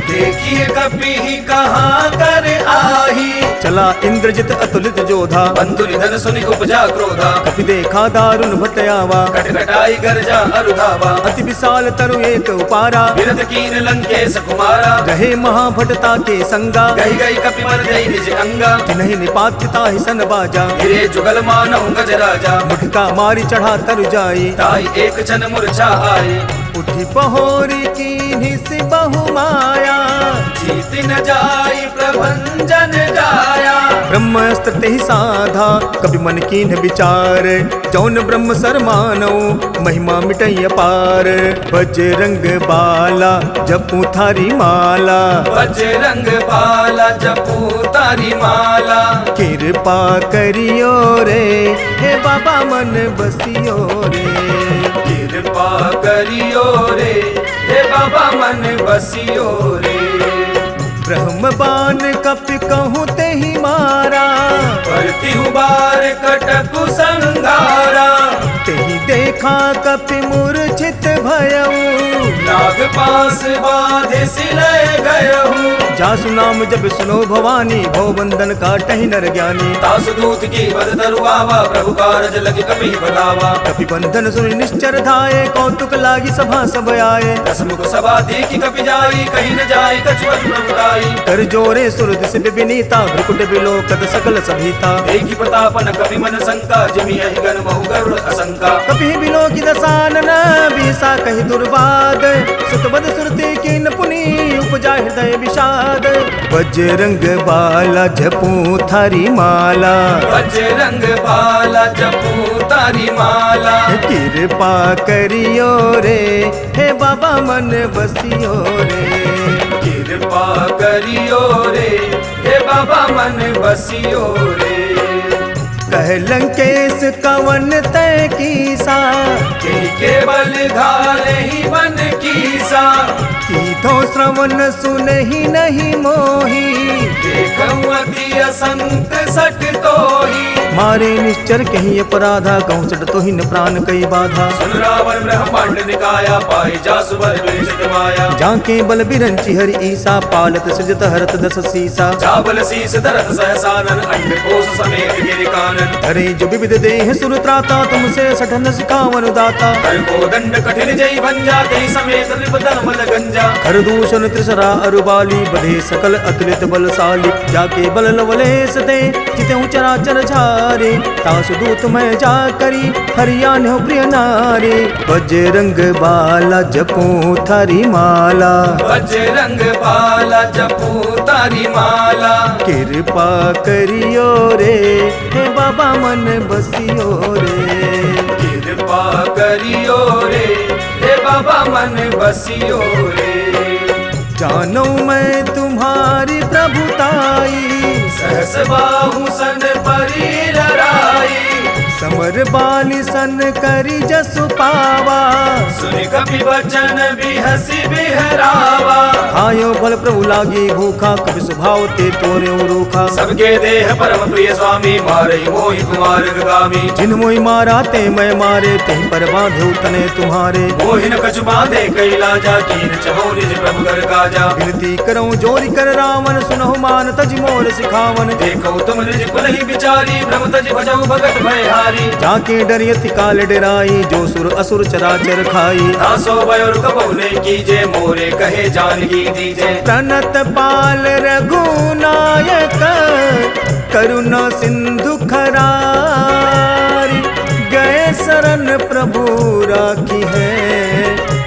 देखिए कपि कहाँ कर आही।
चला इंद्रजित अतुलित जोधा,
बंधु निधन सुनि उपजा क्रोधा,
कपि देखा दारुण भटयावा,
कटकटाई गर्जा अरुधावा।
अति विशाल तरु एक उपारा,
विरध कीन लंकेश कुमारा,
रहे महाभटता के संगा,
गई गई कपि मर गई निज अंगा।
नहीं निपात्यता ही सन बाजा,
गिरे जुगल मानव गज राजा,
मुठका मारी चढ़ा तरु जाई,
ताई एक क्षण मूर्छा आई।
उठी पहोरी की निस बहु माया,
जीत न जाई प्रभंजन जाया।
ब्रह्मास्त्र ते ही साधा, कभी मन कीन विचार, जौन ब्रह्म सर मानो, महिमा मिटई अपार। बजरंग बाला जपू थारी माला,
बजरंग बाला जपू तारी माला।
कृपा करियो रे, हे बाबा मन बसियो रे।
कृपा करियो रे, हे बाबा मन बसियो रे।
ब्रह्म बाण कपि कहूँ ते ही मारा,
करती हूँ बार कटकु संगारा।
तेहि देखा कपि मूर्छित भयऊ,
नाग पास बाधे सिलय गयहूँ।
जासु नाम जब सुनो भवानी, भव बंधन काटहि नर ज्ञानी।
तासु दूत की बद तरुआवा, प्रभु कारज लगी कपि बतावा।
कपि बंधन सुनि निश्चर धाये, कौतुक लागी सभा सब आए।
दसमुख सभा देखी कपि जाई, कहीं न जाई कछु अति प्रभुताई।
कर जोरे सुर दिस विनीता, भ्रुकुट बिलोकत सकल सभीता।
देखी प्रतापन कपि मन शंका, जिमि यहि गण महु गरुड़ असंका।
कपि बिलोकी दसानन, बीसा कहि दुर्वाद, सुतबद सुरते कीन पुनि, उपजा हृदय विषाद। बजरंग बाला जपू थारी माला,
बजरंग बाला जपू तारी माला।
कृपा करियो रे, हे बाबा मन बसियो रे।
कृपा करियो रे, हे बाबा मन बसियो रे।
कह लंकेश कवन तय कीसा,
केवल घाले ही बन कीसा।
तीर्थो श्रवण सुनहि नहीं मोही,
देखऊं अति असंत सट तोही।
मारे निश्चर कहीं अपराधा, कहूँ सट तो ही न प्राण कई बाधा।
सुन रावण ब्रह्मांड निकाया, पाई जासु बल विरचित माया।
जाके बल बिरंची हरि ईसा, पालत सृजत हरत दस सीसा।
चावल शीस धरत सहसानन, अंड कोश समेत गिरि कानन।
हरे जो विविध देह सुर त्राता, तुमसे सठन सिखावन दाता।
कर को दंड कठिन जय भंजा, कहीं समेत नृपतन मल गंजा।
खर दूषण त्रिसरा अरुबाली, बधे सकल अतुलित बलशाली। जाके बल लवलेश दे, जिते चराचर झारे। तासु दूत मैं जा करी, हरियाण हो प्रिय नारी। बजरंग बाला जपू थारी माला,
बजरंग बाला जपू तारी माला।
कृपा करियो रे, हे बाबा मन बसियो रे।
कृपा करियो रे, हे बाबा मन बसियो रे।
जानो मैं तुम्हारी प्रभुताई,
सहस बाहु सन परी लड़ाई।
समर बाली सन करी जसु पावा।
सुनि कपि वचन बिहसी बिहरावा।
आयो फल प्रभु लागी भूखा, कभी स्वभाव ते तोरे रूखा।
सबके देह परम प्रिय स्वामी, मारे मोहि कुमार गामी।
जिन मोहि मारा ते मैं मारे, तेहि पर बांधे तने तुम्हारे।
मोहि न कछु बांधे कैलाजा, कीन चहो निज प्रभु कर काजा।
विनती करऊं जोरी कर रावण, सुनहु मान तज मोर सिखावन।
देखो तुम निज कुल ही बिचारी, भ्रम तज भजऊ भगत भयहारी।
जाके डरियति काल डराई, जो सुर असुर चराचर खाई।
दासो बयोर कबहुने कीजे, मोरे कहे जानकी दीजे।
प्रणत पाल रघुनायक, करुणा सिंधु खरारी। गए शरण प्रभु राखी है,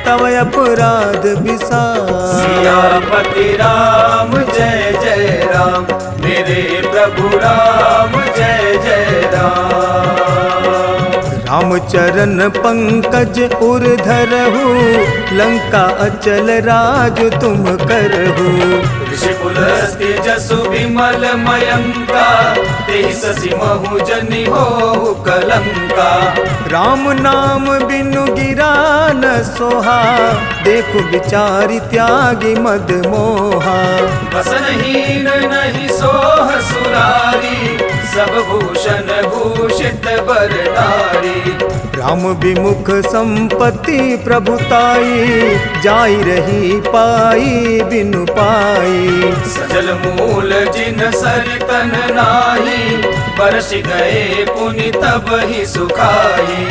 तव अपराध विसार।
सियापति राम जय जय राम, मेरे प्रभु राम जय जय राम।
राम पाँव चरण पंकज उर धरहु, लंका अचल राज तुम करहु।
ऋषि पुलस्त्य जसु विमल मयंका, तेहि ससि महु जनि हो कलंका।
राम नाम बिनु गिरा न सोहा, देखु विचारि त्यागी मद मोहा।
बसनहीन नहीं सोह सुरारी, सब भूषण भूषित बर नारी।
राम विमुख संपत्ति प्रभुताई, जाई रही पाई बिनु पाई।
सजल मूल जिन सरितन नाही, बरस गए पुनि तब ही सुखाई।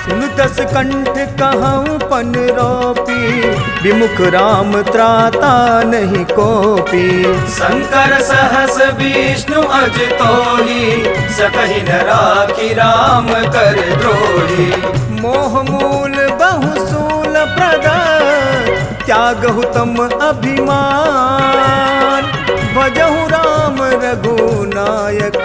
सुन दस कंठ कहूँ पन रोपी, विमुख राम त्राता नहीं कोपी।
शंकर सहस विष्णु अज तोहि, सकहि न राखी राम कर द्रोही।
मोह मूल बहुसूल प्रद, त्यागहु तम अभिमान। भजहु राम रघुनायक,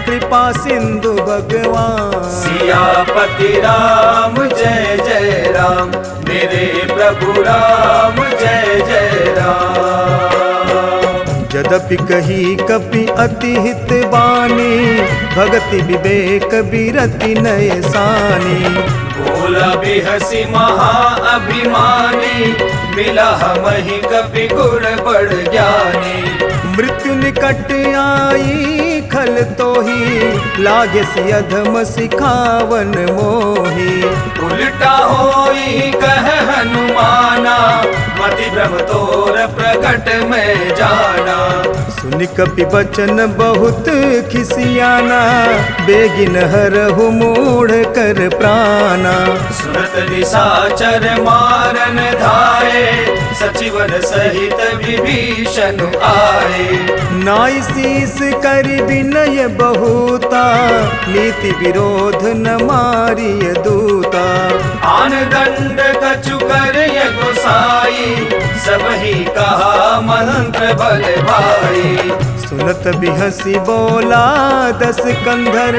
कृपा सिंधु भगवान।
सियापति राम जय जय राम, मेरे प्रभु राम जय जय राम।
यद्यपि कही कपि अति हित बानी, भगति विवेक बिरति नय सानी।
बोला बिहसी महा अभिमानी, मिला हमहि कपि गुण बड़ ज्ञानी।
मृत्यु निकट आई खल तोही, लागे सि अधम सिखावन मोही।
उल्टा होई कह हनुमाना, मति भ्रम तोर प्रकट में जाना।
सुनि कपि बचन बहुत खिसियाना, बेगिन हरहु मूढ़ कर प्राणा।
सुरत निशाचर मारन धाये, सचिवन सहित विभीषण आए।
नाई शीस करि विनय बहुता, नीति विरोध न मारिय दूता।
आन दंड कछु करिय गोसाई, सबहि कहा मंत्र बल भाई।
सुनत बिहसी बोला दस कंधर,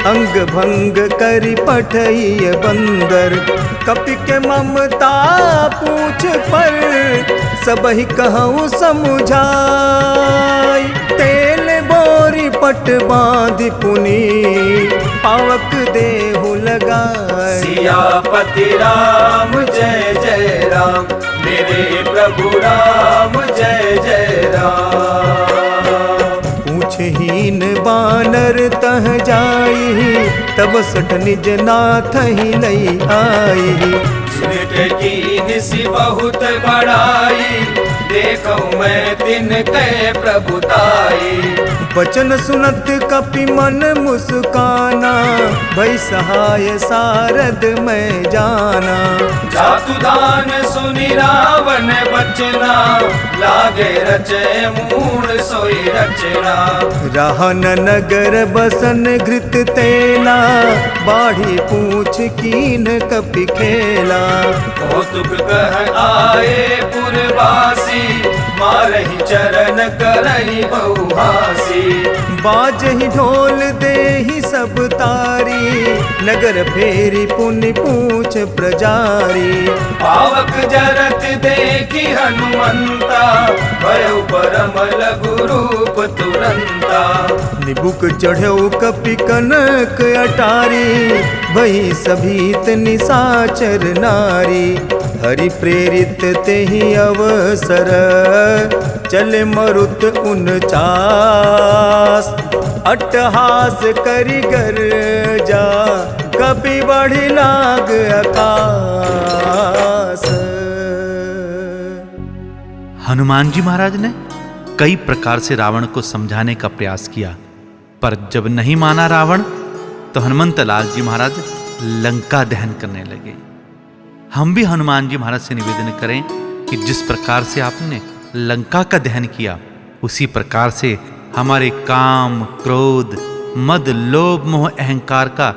अंग भंग करि पठइय बंदर। कपि के ममता पूछ पर, सबहि कहूँ समुझाई। तेल बोरी पट बाँधि पुनि, पावक देहु लगाई।
सियापति राम जय जय राम, मेरे प्रभु राम जय जय राम।
पूछहीन बानर तह जाई, तब सठ निज नाथ ही लई आई।
जिनके कीन सी बहुत बड़ाई, देखो मैं तिनके प्रभुताई।
वचन सुनत कपि मन मुस्काना, भई सहाय सारद मैं जाना।
जातु दान सुनि रावण बचना, लागे रचे मूढ़ सोई रचना।
रहन नगर बसन घृत तेला, बाढ़ी पूछ कीन कपि खेला।
कौतुक कह आए पुरवासी, मारहि चरण करहि बहुहासी।
बाजहि ढोल देहि सब तारी, नगर फेरी पुनि पूछ प्रजारी।
पावक जरत देखि हनुमंता, भयउ परम लघु रूप तुरंता।
निबुक चढ़ऊ कपि कनक अटारी, भई सभीत निशाचर नारी। हरि प्रेरित तेहि अवसर, चले मरुत 49। अट्टहास करि गर्जा, कपि बढ़ि लाग आकाश।
हनुमान जी महाराज ने कई प्रकार से रावण को समझाने का प्रयास किया, पर जब नहीं माना रावण, तो हनुमंत लाल जी महाराज लंका दहन करने लगे। हम भी हनुमान जी महाराज से निवेदन करें कि जिस प्रकार से आपने लंका का दहन किया, उसी प्रकार से हमारे काम, क्रोध, मद, लोभ, मोह, अहंकार का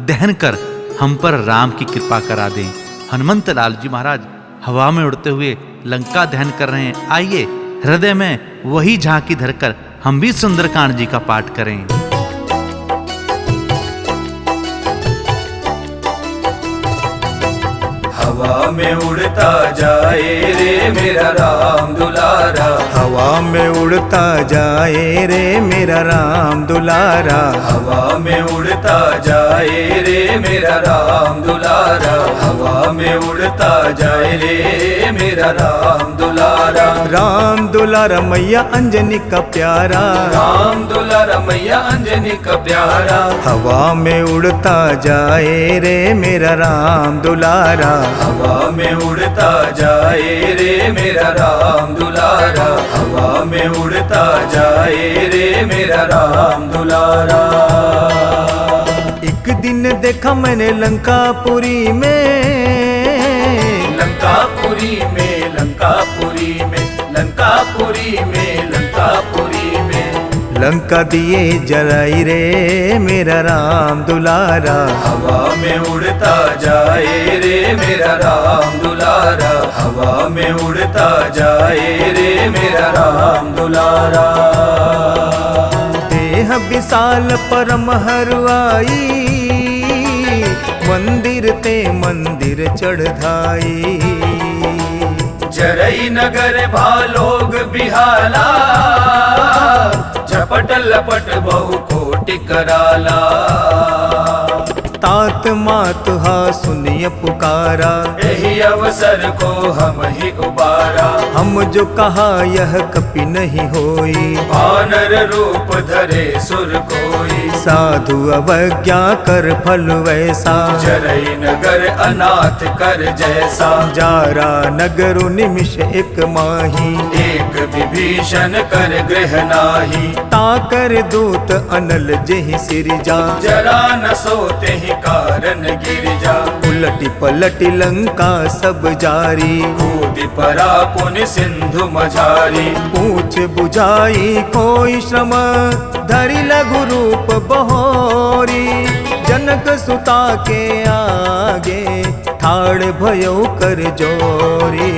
दहन कर हम पर राम की कृपा करा दें। हनुमंत लाल जी महाराज हवा में उड़ते हुए लंका दहन कर रहे हैं। आइए हृदय में वही झांकी धरकर हम भी सुंदरकांड जी का पाठ करें।
हवा में उड़ता जाए रे मेरा राम दुलारा,
हवा में उड़ता जाए रे मेरा राम दुलारा,
हवा में उड़ता जाए रे मेरा राम दुलारा, हवा में उड़ता जाए रे मेरा राम दुलारा।
राम दुलारा मैया अंजनी का प्यारा,
राम दुलारा मैया अंजनी का प्यारा,
हवा में उड़ता जाए रे मेरा राम दुलारा,
हवा में उड़ता जाए रे मेरा राम दुलारा, हवा में उड़ता जाए रे मेरा राम दुलारा।
एक दिन देखा मैंने लंकापुरी में,
लंकापुरी में, लंकापुरी में, लंकापुरी में, लंकापुरी में,
लंका दिए जलाई रे मेरा राम दुलारा,
हवा में उड़ता जाए रे मेरा राम दुलारा, हवा में उड़ता जाए रे मेरा राम दुलारा।
देह विशाल परम हरवाई, मंदिर ते मंदिर चढ़ाई,
जरई नगर भालोग बिहाला, झपट लपट बहु कोटि कराला,
तात मात हा सुनिय पुकारा,
यही अवसर को हम ही उबारा,
हम जो कहा यह कपि नहीं होई,
वानर रूप धरे सुर कोई,
साधु अवज्ञा कर फल वैसा,
जरई नगर अनाथ कर जैसा,
जारा नगरु निमिष एक माही,
एक विभीषण कर गृह नाही,
ताकर दूत अनल जेहि सिरजा,
जरा न सोते ही कारण गिर जा,
उलटी पलटी लंका सब जारी,
कूद परा पुण्य सिंधु मझारी,
पूछ बुझाई कोई श्रम, धरि लघु रूप बहोरी, जनक सुता के आगे ठाड़ भयो कर जोरी,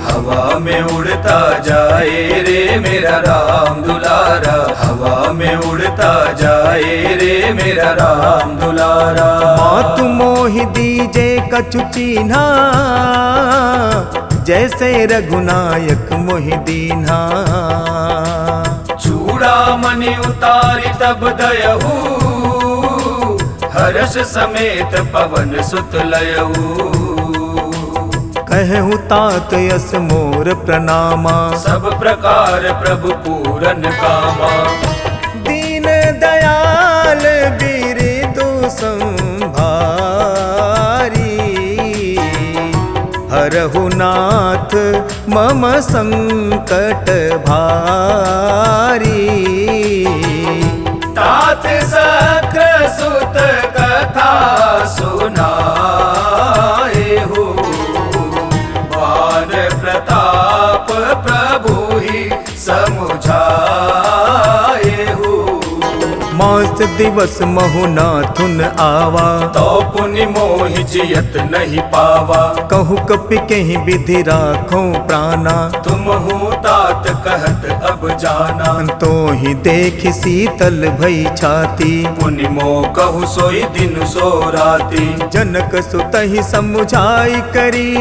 हवा में उड़ता जाए रे मेरा राम दुलारा, हवा में उड़ता जाए रे मेरा राम दुलारा।
मातु मोहि दीजे कछु चीन्हा, जैसे रघुनायक मोहि दीन्हा,
चूड़ामणि उतारी तब दयहू, हर्ष समेत पवन सुत लयहू,
कहूँ तात यस मोर प्रणामा,
सब प्रकार प्रभु पूरन कामा,
दीन दयाल बिरदु संभारी, हरहु नाथ मम संकट भारी,
तात सक्र सुत कथा सुनाए हो, वान प्रताप प्रभु ही समुझाए हो,
मास दिवस महु नाथुन आवा,
तो पुनि मोहि जियत नहीं पावा,
कहु कपि कहीं विधि राखो प्राणा,
तुम हो तात कहत अब जाना,
तो ही देख शीतल भई छाती,
पुनि मो कहु सोई दिन सो राती,
जनक सुतहि समुझाई करी,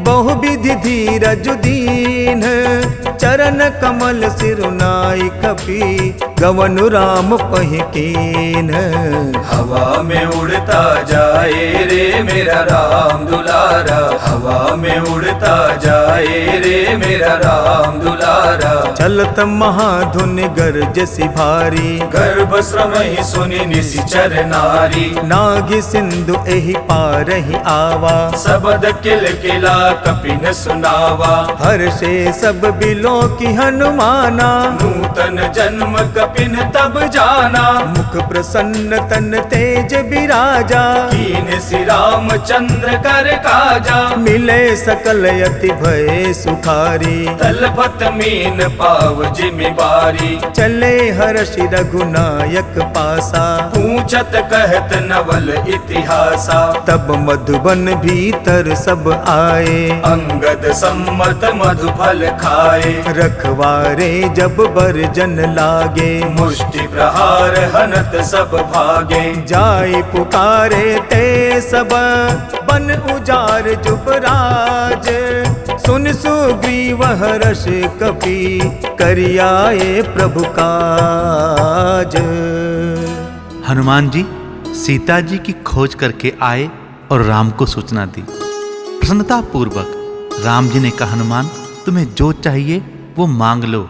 बहु विधि धीरज दीन, चरण कमल सिरुनाई कपि, गवनु राम पहिकीन।
हवा में उड़ता जाए रे मेरा राम दुलारा, हवा में उड़ता जाए रे मेरा राम दुलारा,
चलत महाधुन गरजसि भारी,
गर्भ श्रम ही सुनि निशिचर नारी,
नागी सिंधु एहि पारहि आवा,
सबद किल किला कपिन सुनावा,
हर्षे सब बिलो की हनुमाना,
नूतन जन्म कपिन तब जाना,
मुख प्रसन्न तन तेज बिराजा,
कीन श्री रामचंद्र कर काजा,
मिले सकल यति भय सुखारी,
तलपत मीन पाव जिम्मेवारी,
चले हर्षि रघुनायक पासा,
पूछत कहत नवल इतिहासा,
तब मधुबन भीतर सब आए,
अंगद सम्मत मधुफल खाए,
रखवारे जब बरजन लागे,
मुष्टि प्रहार हनत सब भागे।
जाई पुकारे ते सब बन उजार जुबराज। सुन सुग्रीव हर्ष कपि करियाए प्रभु काज।
हनुमान जी सीता जी की खोज करके आए और राम को सूचना दी। प्रसन्नता पूर्वक राम जी ने कहा, हनुमान तुम्हें जो चाहिए वो मांग लो।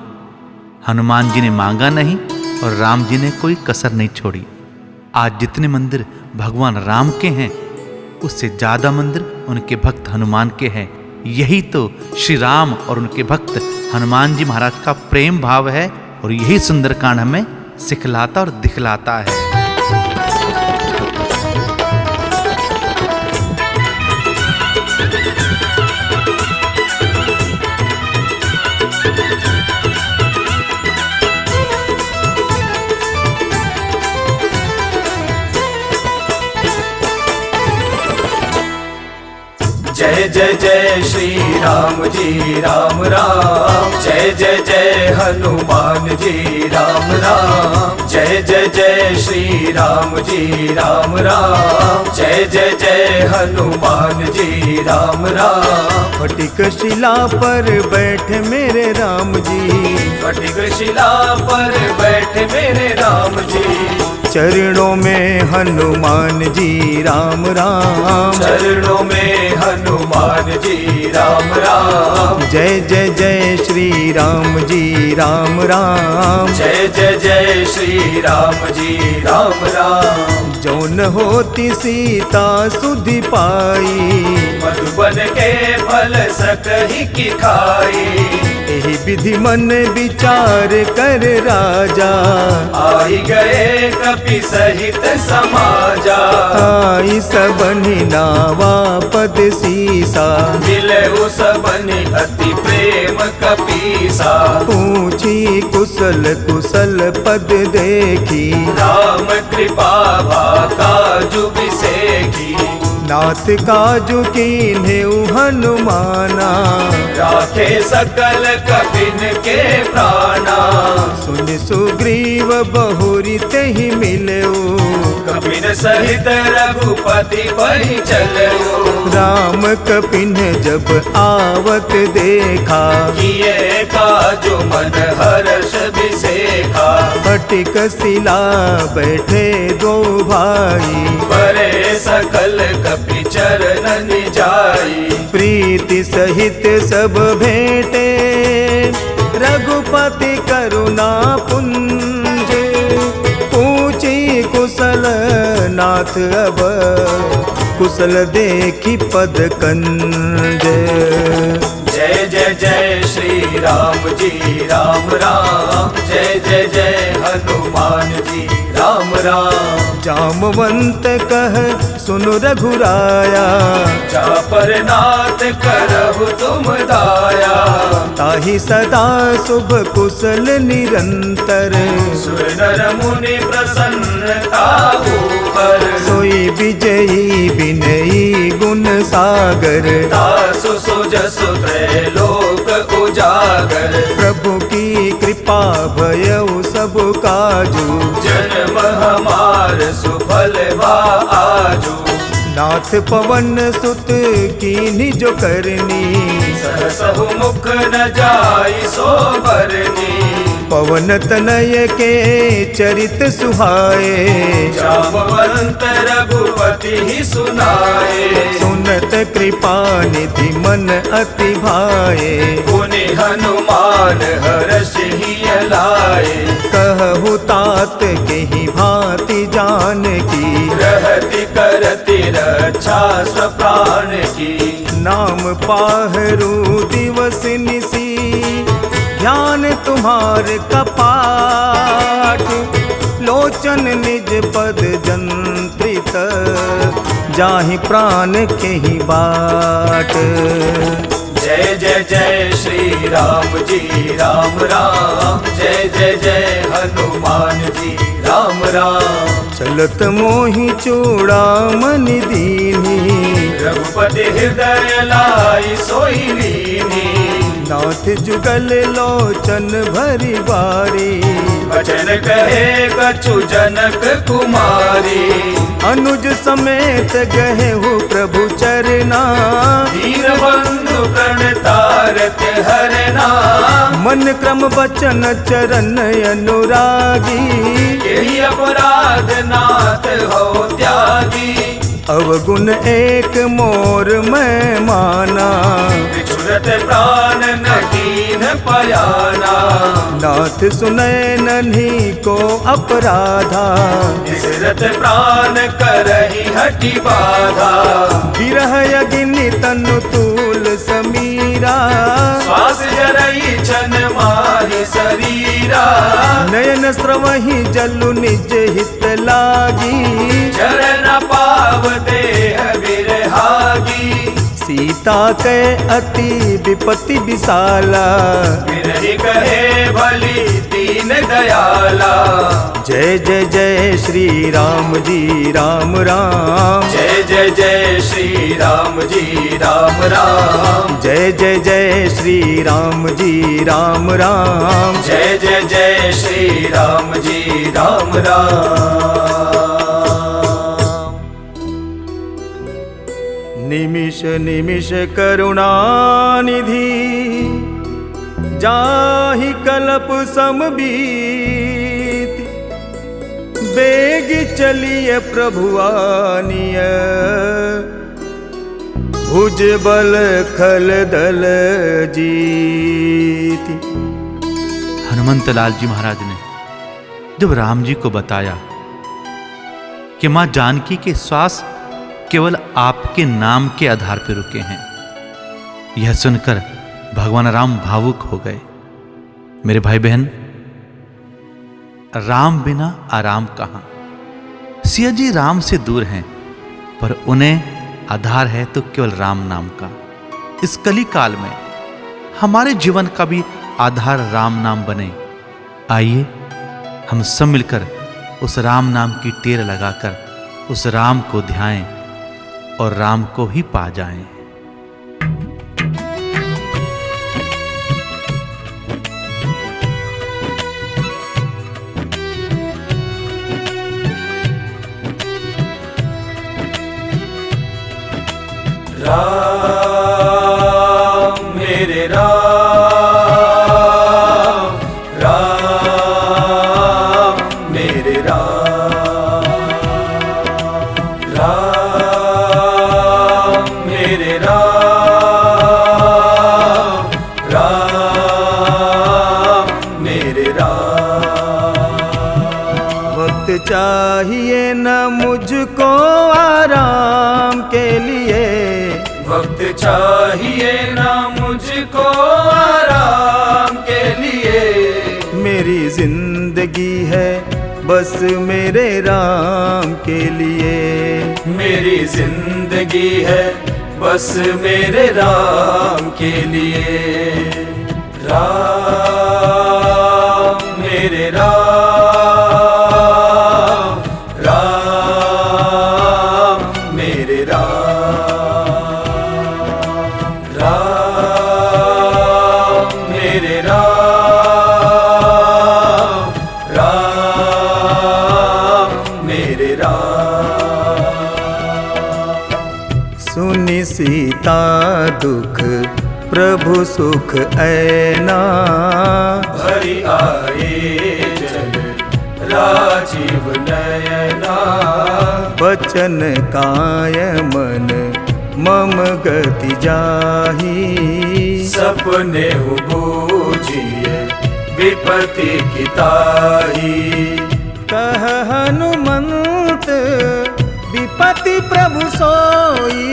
हनुमान जी ने मांगा नहीं और राम जी ने कोई कसर नहीं छोड़ी। आज जितने मंदिर भगवान राम के हैं उससे ज्यादा मंदिर उनके भक्त हनुमान के हैं। यही तो श्री राम और उनके भक्त हनुमान जी महाराज का प्रेम भाव है और यही सुंदरकांड हमें सिखलाता और दिखलाता है।
जय जय जय श्री राम जी राम राम। जय जय जय हनुमान जी राम राम। जय जय जय श्री राम जी राम राम। जय जय जय हनुमान जी राम राम।
फटिक शिला पर बैठे मेरे राम जी।
फटिक शिला पर बैठे मेरे राम जी।
चरणों में हनुमान जी राम राम।
चरणों में हनुमान जी राम राम।
जय जय जय श्री राम जी राम राम।
जय जय जय श्री राम जी राम राम।
जौन होती सीता सुधि पाई।
मधुबन के फल सकहि की खाई।
यही विधि मन विचार कर राजा।
आई गए कपि सहित समाजा।
आई सबनि नावा पद सीसा।
मिले सबनि अति प्रेम कपीसा।
पूछी कुशल कुशल पद देखी।
राम कृपा काजु बिसेखी।
नाथ काजु कीन्हेउ हनुमाना।
राखे सकल कपिन के प्राणा।
सुन सुग्रीव बहुरी तेहि मिलऊ।
कपिन सहित रघुपति पहि चलऊ।
राम कपिन जब आवत देखा।
किए काजु मन हर्ष बिसेखा।
फटिक शिला बैठे दो भाई।
परे सकल कपि चरणन जाई।
प्रीति सहित सब भेंटे। रघुपति करुणा पुंज। पूछी कुशल नाथ अब। कुशल देखी पद कंज।
जय जय जय श्री राम जी राम राम। जय जय जय हनुमान जी राम राम।
जामवंत कह सुनु रघुराया।
जा पर नाथ करहु तुम दाया।
ताहि सदा शुभ कुशल निरंतर।
सुर नर मुनि प्रसन्नता ऊपर।
सोई विजयी विनयी गुण सागर।
दासु सुजसु त्रैलोक उजागर।
प्रभु की कृपा भयउ सब काजू।
जन्म हमार सुफल बा आजू।
नाथ पवन सुत कीन्ही जो करनी।
सहसहु मुख न जाई सो बरनी।
पवन तनय के चरित सुहाए।
जामवंत रघुपति ही सुनाए।
सुनत कृपा निधि मन अति भाए।
पुनि हनुमान हर्ष ही लाए।
कहु तात केहि भांति जान की।
रहति करति रक्षा स्वप्राण की।
नाम पाहरू दिवस निसी। ध्यान तुम्हार कपाट। लोचन निज पद जंत्रित। जाहि प्राण केहि बाट।
जय जय जय श्री राम जी राम राम। जय जय जय हनुमान जी राम राम।
चलत मोहि चूड़ामणि दीन्ही।
रघुपति हृदय लाई सोई लीनी।
नाथ जुगल लोचन भरी बारी।
वचन कहे कछु जनक कुमारी।
अनुज समेत गहे हो प्रभु चरना,
दीन बंधु प्रण तारत हरना।
मन क्रम वचन चरण अनुरागी,
यही अपराध नाथ हो त्यागी।
अवगुण एक मोर मैं माना,
बिछुरत प्राण न कीन पयाना।
नाथ सुने नन्ही को अपराधा,
बिसरत प्राण करही हटि बाधा।
विरह अग्नि तनु तूल समीरा,
श्वास जरई छन माहि शरीरा।
नयन स्रवहि जलु निज हित लागी,
चरण पाव देह बिरहागी।
सीता के अति विपत्ति विशाला,
बिरहि कहे भली दीन दयाला।
जय जय जय श्री राम जी राम राम,
जय जय जय श्री राम जी राम राम।
जय जय जय श्री राम जी राम राम,
जय जय जय श्री राम जी राम राम।
निमिष निमिष करुणानिधि, जाहि कल्प समबीति। बेग चलिए प्रभुआनिय, भुज बल खल दल जीति।
हनुमंत लाल जी महाराज ने जब राम जी को बताया कि मां जानकी के श्वास केवल आपके नाम के आधार पर रुके हैं, यह सुनकर भगवान राम भावुक हो गए। मेरे भाई बहन, राम बिना आराम कहां। सिया जी राम से दूर हैं, पर उन्हें आधार है तो केवल राम नाम का। इस कली काल में हमारे जीवन का भी आधार राम नाम बने। आइए हम सब मिलकर उस राम नाम की टेर लगाकर उस राम को ध्याएं और राम को ही पा जाएं।
राम मेरे राम, राम मेरे राम। राम मेरे राम, राम मेरे राम।
वक्त चाहिए न मुझको आराम के लिए,
वक्त चाहिए ना मुझको आराम के लिए।
मेरी जिंदगी है बस मेरे राम के लिए।
मेरी जिंदगी है बस मेरे राम के लिए। राम मेरे राम, राम मेरे राम। राम मेरे राम, राम मेरे राम।
सुनि सीता दुख प्रभु सुख ऐना,
भरी आए जल राजीव नयना।
बचन काय मन मम गति जाही,
सपने बूझिए विपत्ति की ताही।
कह हनुमंत विपत्ति प्रभु सोई,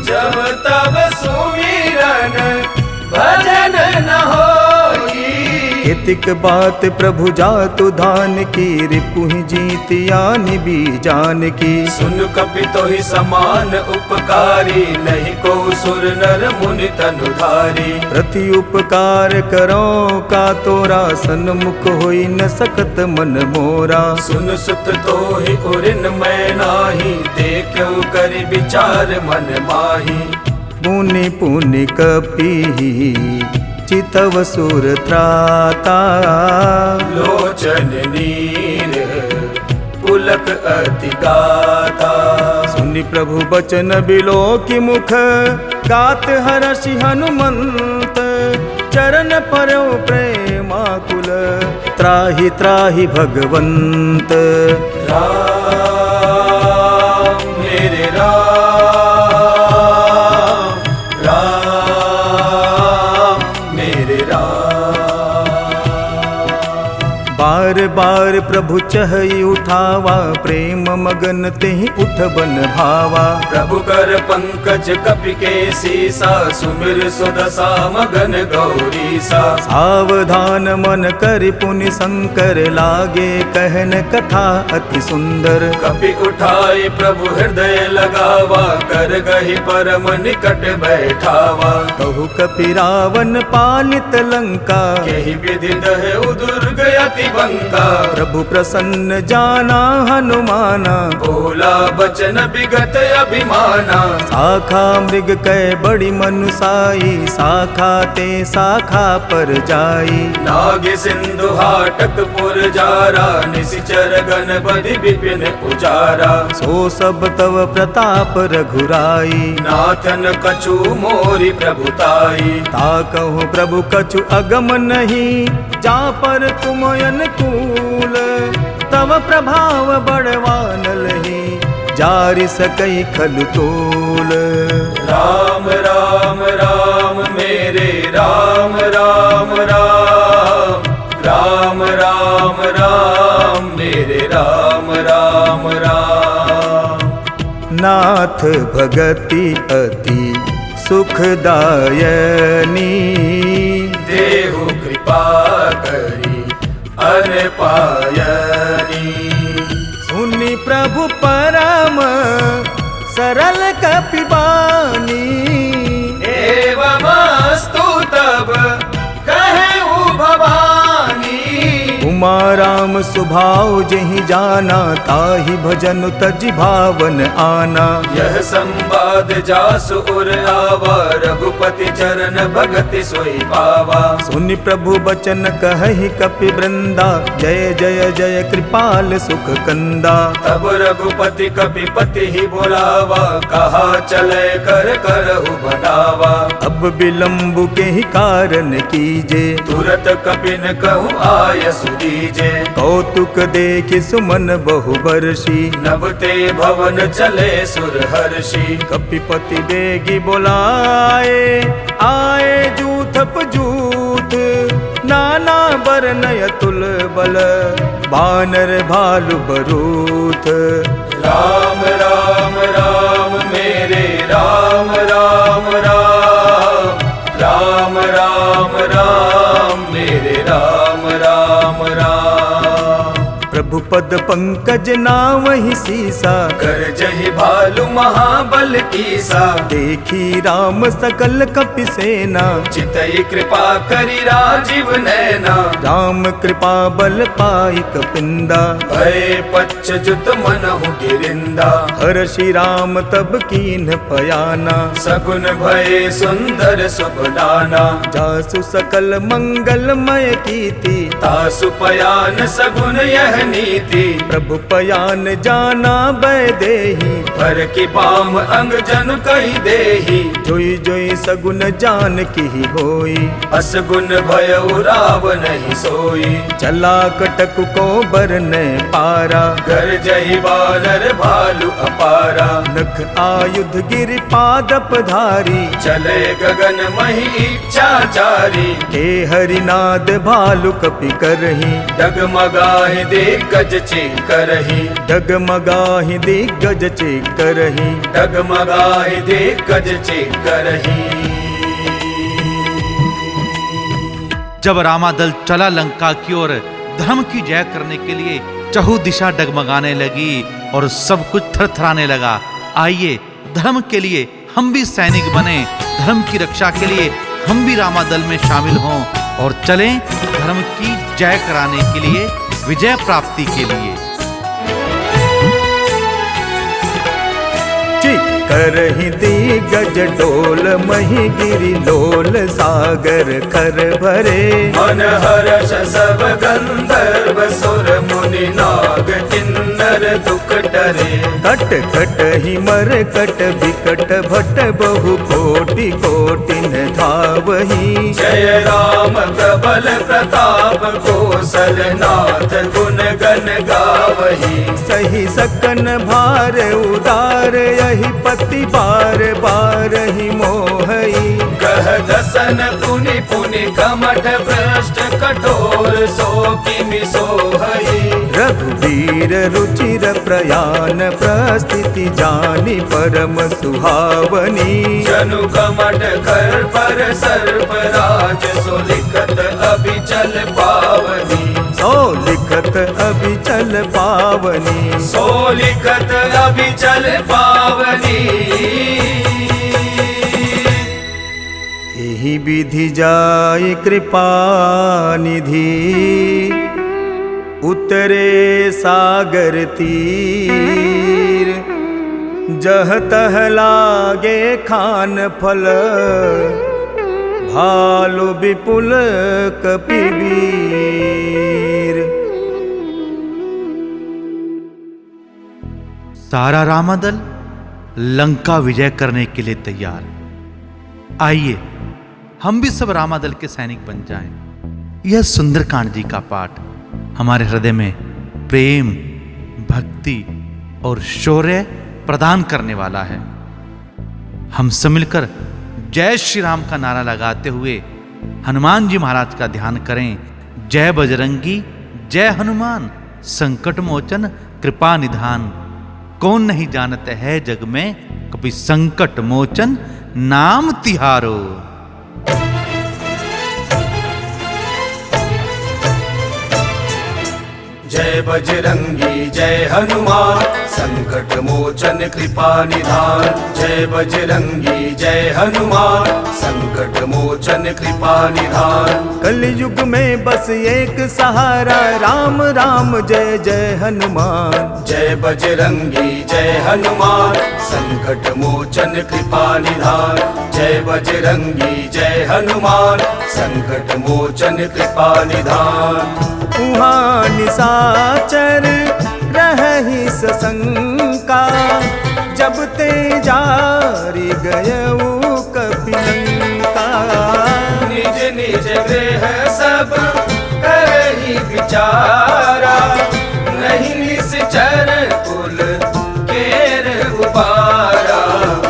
जब तब सुमिरन भजन न होई।
हितिक बात प्रभु जातु धान की, रिपुहि जीत यानि भी जान की।
सुन कपितो ही समान उपकारी, नहीं को सुर नर मुनि तनुधारी।
प्रति उपकार करो का तोरा, सन्मुख होई न सकत मन मोरा।
सुन सुत तो ही उरिन मैं नाही, देखो करि विचार मन माही।
पुनि पुनि कपि चितव सुर त्राता।
लोचन नीर पुलक अति गाता।
सुनि प्रभु बचन बिलो की मुख, गात हर्षि हनुमंत। चरण परौ प्रेमाकुल, त्राहि त्राहि भगवंत।
राम मेरे राम, राम मेरे राम।
बार बार प्रभु चहई उठावा, प्रेम मगन तेहि उठ बन भावा।
प्रभु कर पंकज कपि के सीसा, सुमिर सुदशा मगन गौरीसा।
सावधान मन करि पुनि शंकर, लागे कहन कथा अति सुंदर।
कपि उठाई प्रभु हृदय लगावा, कर गहि परम निकट बैठावा।
कहु कपि रावण पालित लंका,
यही विधि दहे दुर्ग अति बंका।
प्रभु प्रसन्न जाना हनुमाना,
बोला बचन विगत अभिमाना।
शाखा मृग कै बड़ी मनुसाई, शाखा ते शाखा पर जाई।
नाग सिंधु हाटक पुर जारा, निशिचर गण बधि विपिन उजारा।
सो सब तव प्रताप रघुराई,
नाथन कछु मोरी प्रभुताई।
ताकहु प्रभु कछु अगम नहीं, जा पर तुम अनुकूल। तव प्रभाव बड़वान लही, जारि सकई खलु तोल।
राम राम राम मेरे राम, राम राम। राम राम राम मेरे राम, राम राम।
नाथ भगति अति सुखदायनी,
देहु कृपा करी अनपायनी।
सुनि प्रभु परम सरल कपिबानी।
एवमस्तु तब कहेउ भवानी।
उमा राम सुभाव जहि जाना, ताहि भजन तजि भावन आना।
यह संवाद जासु उर आवा, रघुपति चरण भगति सोई पावा।
सुनि प्रभु बचन कहहि कपि वृंदा, जय जय जय कृपाल सुख कंदा।
तब रघुपति कपिपति ही बुलावा, कहा चले कर करहु बनावा।
अब विलंब के ही कारण कीजे,
तुरत कपिन कहूँ आय सुदीजे।
कौतुक देखि सुमन बहु बरसी,
नभते भवन चले सुर हर्षि।
कपिपति बेगी बोलाए, आए जूथप जूथ। नाना बरनय तुल बल, बानर भालु बरूथ।
राम राम राम मेरे राम, राम राम। राम राम राम मेरे राम, राम राम।
प्रभु पद पंकज नावहि सीसा,
कर जहि भालु महाबल कीसा।
देखी राम सकल कपि सेना,
चितई कृपा करि राजीव नैना।
राम कृपा बल पाई कपिंदा,
भय पच्छ जुत मनहु गिरिंदा।
हर्षि राम तब कीन्ह पयाना।
सगुन भय सुंदर सुभदाना।
जासु सकल मंगलमय कीर्ति,
तासु पयान सगुन यह नीति।
प्रभु पयान जाना बै देही,
भर की बाम अंग जन कही देही।
जोई जोई सगुन जान की होई,
असगुन भय राव नहीं सोई।
चला कटक को बरने पारा,
घर जही बानर भालु अपारा।
नख आयुध गिर पादप धारी,
चले गगन मही इच्छाचारी।
के हरिनाद भालु कपि करही,
डगमगाहि दिग्गज चेक करही।
डगमगाहि दिग्गज चेक करही।
डगमगाहि दिग्गज चेक करही।
जब रामादल चला लंका की ओर धर्म की जय करने के लिए, चहु दिशा डगमगाने लगी और सब कुछ थरथराने लगा। आइए धर्म के लिए हम भी सैनिक बने, धर्म की रक्षा के लिए हम भी रामादल में शामिल हों और चलें धर्म की जय कराने के लिए, विजय प्राप्ति के लिए।
करहि दिग्गज डोल मही गिरि लोल सागर कर भरे
मन हर्ष सब गंधर्व सुर मुनि नाग किन्नर दुख टरे
कट कट ही मर कट विकट भट बहु कोटि कोटिन धावहि
जय राम प्रबल प्रताप कौशल नाथ गुण गण गावहि
सही सकन भार उदार यही पति बार बार ही मोहई
कह दसन पुनि पुनि कमठ भ्रष्ट कठोर सो किमि सोहई
रघुवीर रुचिर प्रयान प्रस्थिति जानी परम सुहावनी
जनु कमठ कर पर सर्प राज सो लिखत अभिचल पावनी
सो लिखत अभिचल पावनी
सो लिखत अभिचल पावनी
यही विधि जाय कृपा निधि उतरे सागर तीर जह तह लागे खान फल भालु विपुल कपिवीर।
सारा रामादल लंका विजय करने के लिए तैयार। आइए हम भी सब रामादल के सैनिक बन जाएं। यह सुंदरकांड जी का पाठ हमारे हृदय में प्रेम, भक्ति और शौर्य प्रदान करने वाला है। हम सब मिलकर जय श्री राम का नारा लगाते हुए हनुमान जी महाराज का ध्यान करें। जय बजरंगी जय हनुमान, संकट मोचन कृपा निधान। कौन नहीं जानते है जग में, कभी संकट मोचन नाम तिहारो।
जय बजरंगी जय हनुमान, संकट मोचन कृपा निधान। जय बजरंगी जय हनुमान, संकट मोचन कृपा निधान।
कलयुग में बस एक सहारा, राम राम जय जय हनुमान।
जय बजरंगी जय हनुमान, संकट मोचन कृपा निधान। जय बजरंगी जय हनुमान, संकट मोचन कृपा निधान।
उहाँ निशाचर रहहि सशंका, जब ते जारी गयऊ कपिलंका।
निज निज गृह सब करहि विचारा, नहीं निश्चर कुल केर उबारा।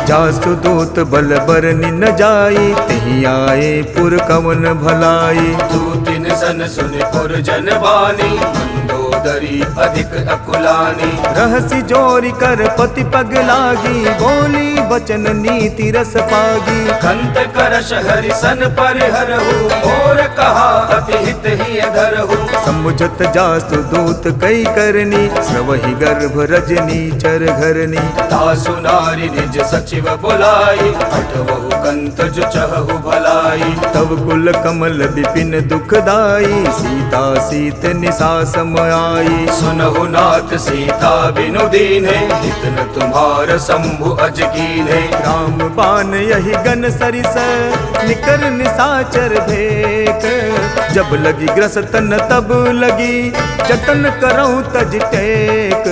जासु दूत बल बरनि न जाई, तिहि आए पुर कवन भलाई।
दूतिन सन सुनि पुर जन बानी, मंदोदरी अधिक अकुलानी।
रहसि जोरी कर पति पग लागी, बोली बचन नीति रस पागी।
कंत करश हरि सन परिहरहु, मोर कहा अति हित ही धरहु।
समुझत जासु दूत कई करनी, स्रवहि गर्भ रजनी चर घरनी।
तासु नारी निज सचिव बुलाई, अठवहु कंत जो चहु भलाई।
तब कुल कमल विपिन दुखदाई, सीता सीत निशा समाई।
सुनहु नाथ सीता बिनु दीन्हे, हित न तुम्हार शंभु अज कीन्हे।
राम बान यही गन सरिस, निकर निशाचर भेक। जब लगी ग्रस तन तब लगी, जतन करऊं तज टेक।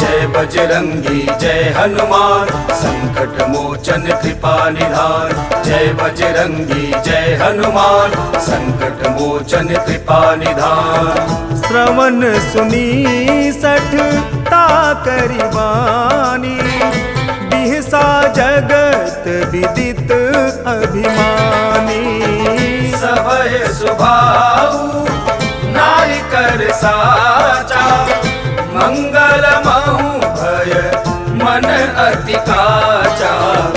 जय बजरंगी जय हनुमान, संकट मोचन कृपा निधान। जय बजरंगी जय हनुमान, संकट मोचन कृपा निधान।
श्रवण सुनी सठ ताकरि वाणी, बिहसा जगत विदित अभिमानी।
सबय सुभाऊ नारी कर साचा, मंगल महु भय मन अति काचा।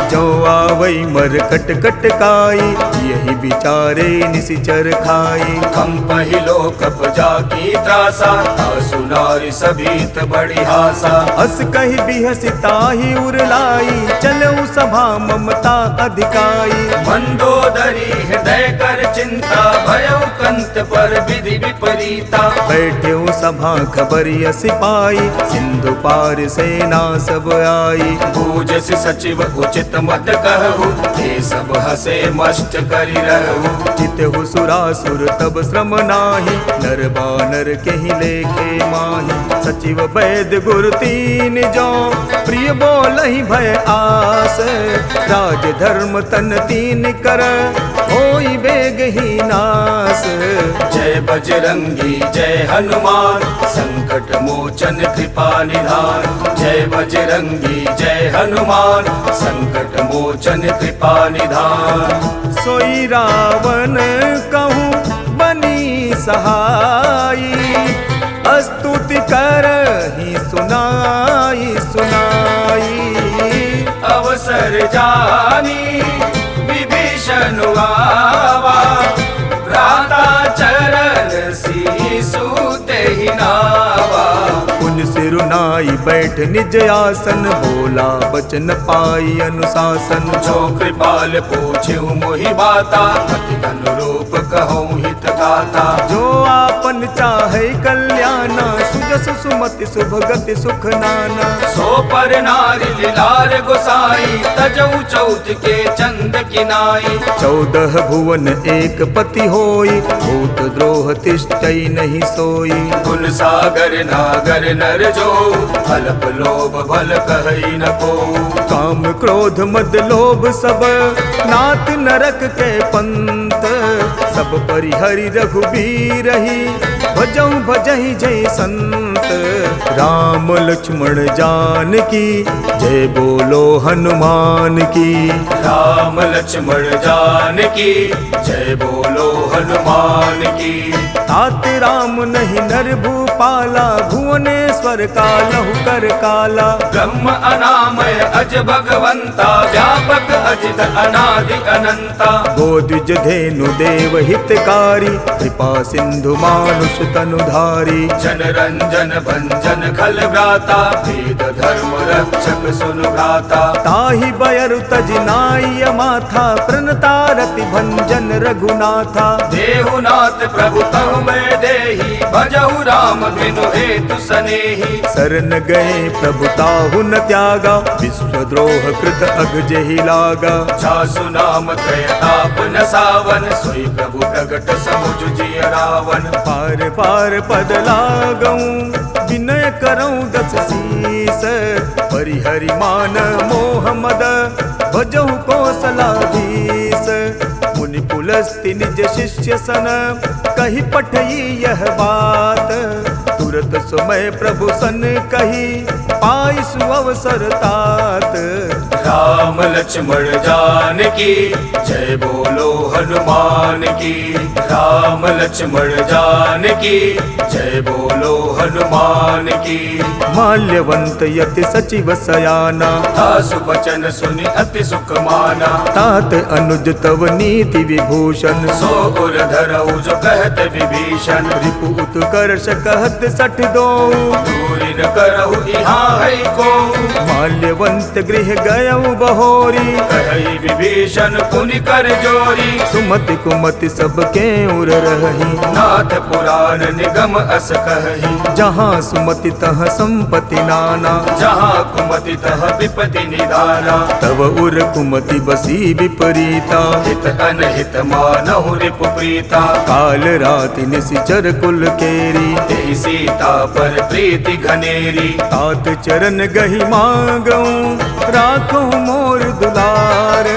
जो आवई मर कट कट काई, यही विचारे निशिचर खाई।
हम पहिलो कप जाकी त्रासा, तासु नारी सभीत बड़ी हासा।
अस कही बिहसिता ही उरलाई, चलऊ सभा ममता अधिकाई।
मंदोदरी हृदय कर चिंता, भयउ कंत पर विधि विपरीता।
बैठे सभा खबरिया सिपाही, सिंधु पार सेना सब आई।
पूजस सचिव उचित मत कहु, ये सब हसे मस्त करि रहु।
चितहु सुरासुर तब श्रम नाही, नर बानर के ही लेखे माही। सचिव वैद्य गुरु तीन जो, प्रिय बोलहि भय आस। राज धर्म तन तीन कर, होई बेग ही नास।
जय बजरंगी जय हनुमान, संकट मोचन कृपा निधान। जय बजरंगी जय हनुमान, संकट मोचन कृपा निधान।
सोई रावण कहूँ बनी सहाई, स्तुति करहि सुनाई सुनाई।
अवसर जानी विभीषण आवा, भ्राता चरण सीसु तेहि नावा।
पुन सिरुनाई बैठ निज आसन, बोला बचन पाई अनुशासन।
जो कृपाल पूछ्यु मोहि बाता, अति अनुरूप कहूँ हित गाता।
जो आपन चाहे कल्याणा, सुजस सुमति शुभ गति सुख नाना।
सो पर नारी लीलार गोसाई, तजऊ चौथ के चंद किनाई।
14 भुवन एक पति होई, भूत द्रोह तिष्ठई नहीं सोई।
कुल सागर नागर नर जो, अल्प लोभ भल कहई न को।
काम क्रोध मद लोभ सब, नाथ नरक के पंत। सब परिहरि रघुबीर ही, भजऊ भजहि जय संत। राम लक्ष्मण जानकी, जय बोलो हनुमान की।
राम लक्ष्मण जानकी, जय बोलो हनुमान की।
तात राम नहीं नर भूपाला, भुवनेश्वर कालहु कर काला।
ब्रह्म अनामय अज भगवंता, व्यापक अजित अनादि अनंता।
गोद्विज धेनु देव हितकारी, कृपा सिंधु मानुष तनुधारी।
जन रंजन भंजन खल व्राता, वेद धर्म रक्षक सुन भ्राता।
ताहि बयरु तज नाय माथा, प्रणतारति भंजन रघुनाथा।
देहुनाथ प्रभु तहु मैं देहि, भजहु राम बिनु हेतु सनेहि।
शरण गए प्रभु ताहु न त्यागा, विश्वद्रोह कृत अग जेहि लागा।
जासु नाम त्रय ताप न सावन, सोई प्रभु प्रगट समुझ जिय रावण।
पार पार पद लागऊं, विनय करऊं दस शीस। परिहरि मान मोह मद, भजहु कौशलाधीश। मुनि पुलस्ति निज शिष्य सन, कही पठई यह बात। तुरत समय प्रभु सन कही, पाई सुअवसर तात।
राम लक्ष्मण जानकी, जय बोलो हनुमान की। राम लक्ष्मण जानकी, जय बोलो हनुमान की।
माल्यवंत यति सचिव सयाना,
तासु वचन सुनि अति सुख माना।
तात अनुज तव नीति विभूषण।
सो उर धरऊ जो कहत विभीषण।
रिपु उत्कर्ष कहत सठ दो,
दूरी न करहु यहाँ है को।
माल्यवंत गृह गयऊ बहोरी,
कहि विभीषण पुनि कर जोरी।
सुमति कुमति सबके उर रही,
नाथ पुराण निगम अस कहि।
जहाँ सुमति तह संपति नाना।
जहाँ कुमति तह विपति निदाना।
तव उर कुमति बसी विपरीता,
हित अनहित मानहु रिपु प्रीता।
काल राति निशिचर कुल केरी,
तेहि सीता पर प्रीति घनेरी।
तात चरण गहि मांगऊं, राखो मोर दुलार।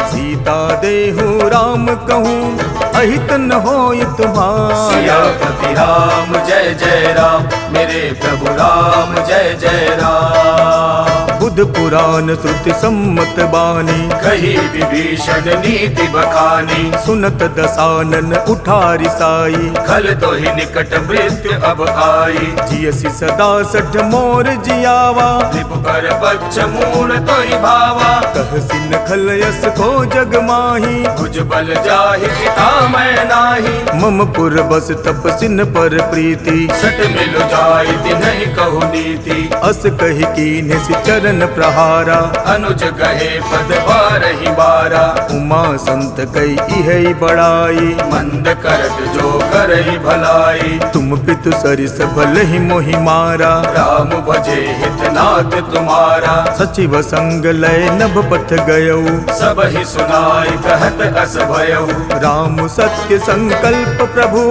सीता देहु राम कहूँ, अहित न होय तुम्हार।
सियापति राम जय जय राम, मेरे प्रभु राम जय जय राम।
बुध पुराण श्रुति सम्मत बानी,
कही विभीषण नीति बखानी।
सुनत दसानन उठारी साई।
खल तो ही निकट मृत्यु अब आई।
जियसि सदा सठ मोर जियावा,
रिपु कर बच्च मूल तो ही भावा।
कहसि न खल यस को जग माही,
कुछ बल जाहि पिता मैं नाही।
मम पुर बस तपसिन पर प्रीति,
सट मिल जाय तिन्हि कहु नीति।
अस कहि कीन्हे सि चरण प्रहारा।
अनुज कहे पद बारहि बारा।
उमा संत कई इहै बड़ाई,
मंद करत जो करहि भलाई।
तुम पितु सरिस भलहि मोहि मारा।
राम भजे हितनाथ तुम्हारा।
सचिव संग लय नभ पथ गयौ,
सबहि सुनाई कहत अस भयउ।
राम सत्य संकल्प प्रभु,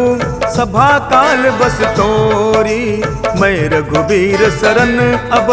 सभा काल बस तोरी। मैं रघुबीर सरन अब,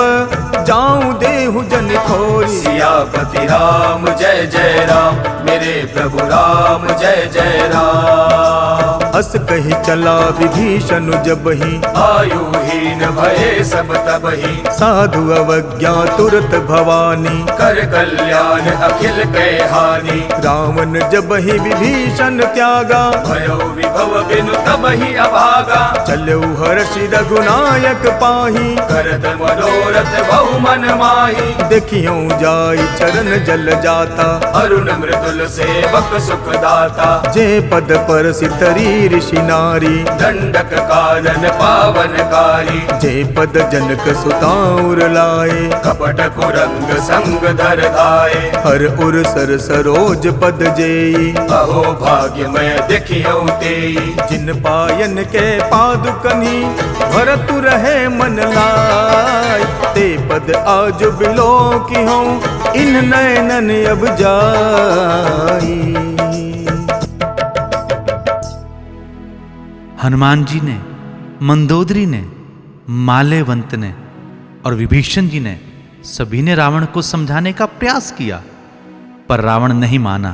जाऊं देहु जन खोरी।
सियापति राम जय जय राम, मेरे प्रभु राम जय जय राम।
अस कही चला विभीषण जबहि,
आयुहीन भये सब तबहि।
साधु अवज्ञा तुरत भवानी।
कर कल्याण अखिल कै हानि।
रावण जबहि विभीषण त्यागा,
भयो विभव बिनु तबहि अभागा।
चलऊ हर्षि रघुनायक पाही।
करत मनोरथ बहु मन माही।
देखियो जाई चरण जल जाता,
अरुण मृदुल सेवक सुख दाता।
जे पद पर सितरी ऋषि नारी।
दंडक कानन पावनकारी।
जे पद जनक सुताउर लाए।
कपट कुरंग संग धर धाये।
हर उर सर सरोज पद जेई।
अहो भाग्य मैं देखियो तेई।
जिन पायन के पादुकनी, भरतु रहे मन लाय। ते पद आज बिलो की हूँ, इन नयनन अब जाई।
हनुमान जी ने, मंदोदरी ने, माल्यवंत ने और विभीषण जी ने सभी ने रावण को समझाने का प्रयास किया, पर रावण नहीं माना।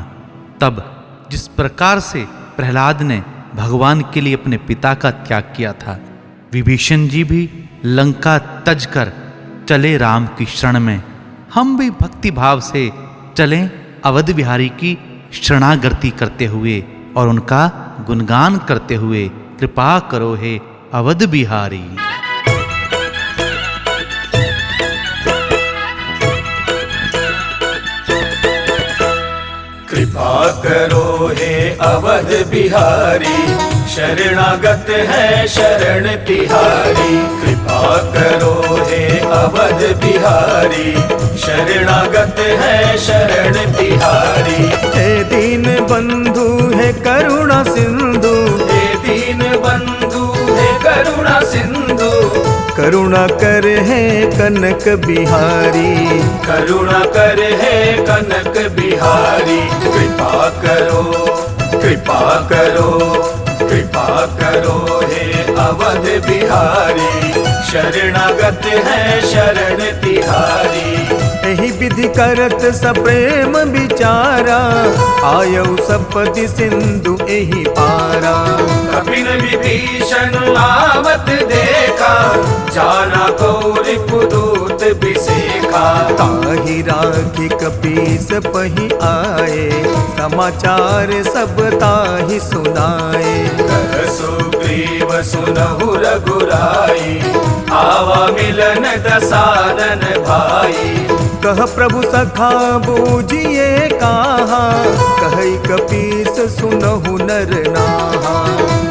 तब जिस प्रकार से प्रहलाद ने भगवान के लिए अपने पिता का त्याग किया था, विभीषण जी भी लंका तज कर चले राम की शरण में। हम भी भक्ति भाव से चलें अवध बिहारी की शरणागति करते हुए और उनका गुणगान करते हुए। कृपा करो हे अवध बिहारी।
कृपा करो हे अवध बिहारी। शरणागत है शरण तिहारी। कृपा करो हे अवध बिहारी। शरणागत है शरण तिहारी।
हे दीन बंधु है करुणा सिंधु।
हे दीन बंधु हे करुणा सिंधु।
करुणा कर है कनक बिहारी।
करुणा कर है कनक बिहारी। कृपा करो कृपा करो कृपा करो हे अवध बिहारी। शरणागत है शरण तिहारी।
एहि विधि करत सप्रेम विचारा। आयौ सपति सिंधु एहि पारा।
कपिन विभीषण आवत देखा। जाना कौरि पुदूत बिसेखा।
ताहि राखी कपीस पहि आए। समाचार सब ताहि सुनाए।
कह सुग्रीव सुनहु रघुराई। आवा मिलन दसानन भाई।
कह प्रभु सखा बूझिए कहा। कहि कपीस सुनहु नर नाहा।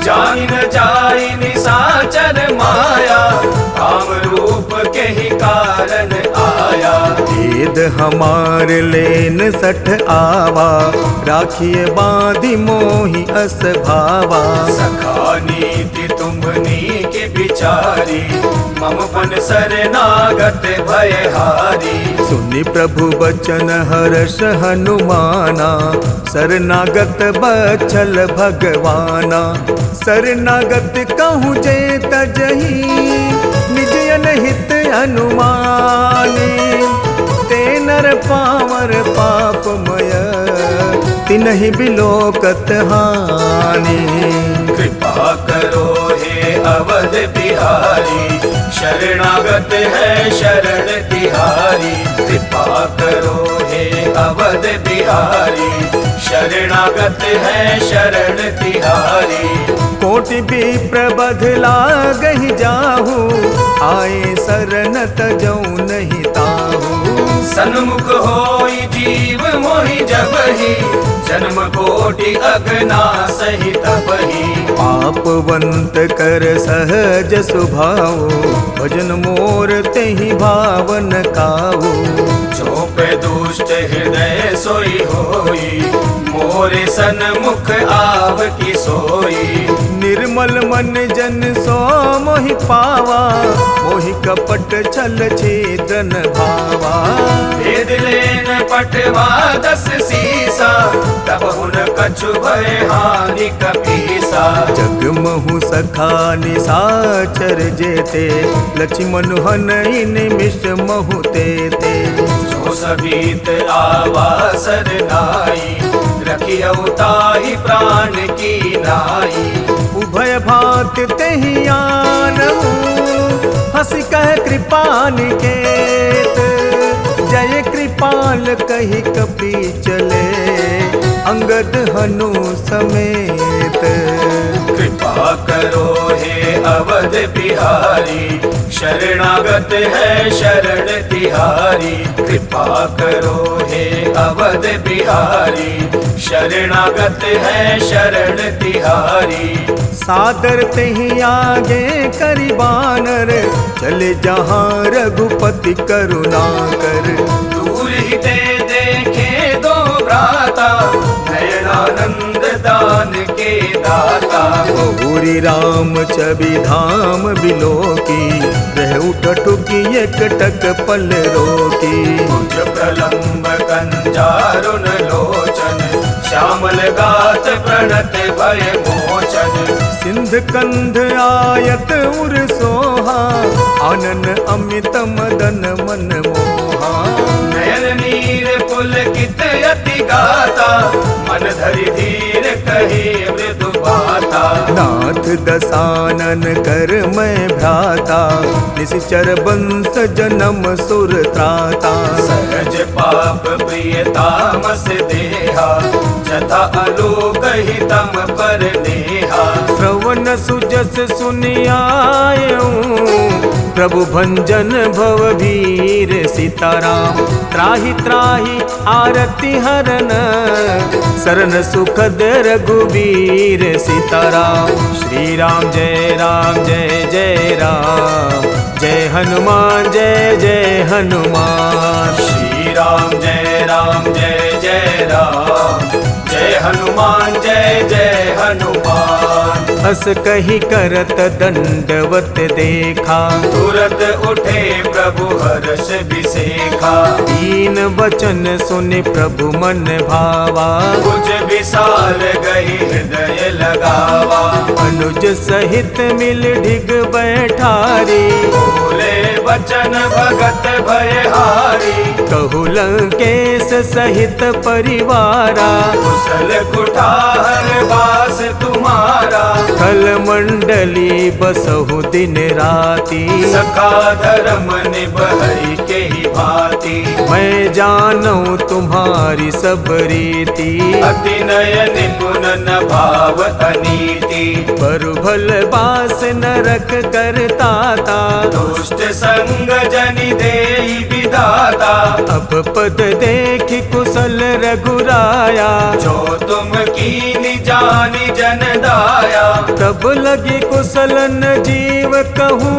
जानि न जाई निशाचर माया। काम रूप के ही कारण आया।
भेद हमार लेन सठ आवा। राखिए बांधि मोहि अस भावा।
सखा नीति तुम्हनी की बिचारी। मम पन शरणागत भयहारी।
सुनि प्रभु बचन हर्ष हनुमाना। शरणागत बछल भगवाना। शरणागत कहूँ जे तजहि। निज अनहित अनुमानी। ते नर पावर पापमय। तिनहि बिलोकत हानि।
कृपा करो हे अवध बिहारी। शरणागत है शरण तिहारी। कृपा करो हे अवध बिहारी। शरणागत है शरण तिहारी।
कोटि विप्र बधला गहि जाहू। आए शरण तजौ नहीं ताहू।
सन्मुख होई जीव मोहि जब ही जन्म कोटि अगना सहित बही
पापवंत कर सहज स्वभाव भजन मोर तेहि भावन काऊ
चोपे दुष्ट हृदय सोई होई मोरे सन्मुख आव की सोई
निर्मल मन जन सो मोहि पावा मोहि कपट छल छेदन भावा
भेद लेन पटवा 10 सीसा तब हुन कछु भय हानि कपीसा
जग महु सखा निसाचर जेते लक्ष्मण हनहि निमिष महु तेते
जो सबीत आवा सरनाई रखी अवताही प्राण की नाई
उभय भात तेहि आनहु हंसी कह कृपा निकेत जय कृपाल कही कपि चले अंगद हनु समेत
कृपा करो हे अवध बिहारी शरणागत है शरण तिहारी कृपा करो हे अवध बिहारी शरणागत है शरण तिहारी
सादर तेहि आगे करि बानर चले जहाँ रघुपति करुणा कर
दूर ही ते देखे दो भ्राता नयनानंद दान के दाता
बहुरी राम छवि धाम बिलोकी रह उठ टुकी एक टक पल रोकी
कुछ प्रलंब कंजारुन लोचन श्यामल गात प्रणत भय मोचन
सिंध कंध आयत उर सोहा आनन अमित मदन मन मोहा
नयन नीर पुलकित यति गाता मन धरि धीर कहे मृदु बाता
नाथ दसानन कर मैं भ्राता निश्चर बंस जन्म सुर त्राता
सहज पाप प्रिय तामस देहा जथा अलोक हितम पर नेहा
श्रवण सुजस सुनियायूं प्रभु भंजन भव वीर सीताराम त्राहि त्राहि आरती हरन शरण सुखद रघुवीर सीताराम श्री राम जय जय राम जय हनुमान जय हनुमान
श्री राम जय जय राम जय हनुमान जय हनुमान
हस कही करत दंडवत देखा
तुरत उठे प्रभु हर्ष विसेखा
दीन वचन सुनि प्रभु मन भावा
कुछ विशाल गई हृदय लगावा
अनुज सहित मिल ढिग बैठारी
बोले वचन भगत भयहारी
कहु लंकेश सहित परिवारा
कुशल कुठार वास तुम्हारा
कल मंडली बसहु दिन राती
सखा धर्म निभई के ही भांति
मैं जानू तुम्हारी सब रीति
अति नय निपुण न भाव अनीति
पर भल बास नरक करता ता
दुष्ट संग जनि देई विधाता
अब पद देख कुशल रघुराया
जो तुम कीनि जानि जन दाया
तब लगी कुशलन जीव कहूँ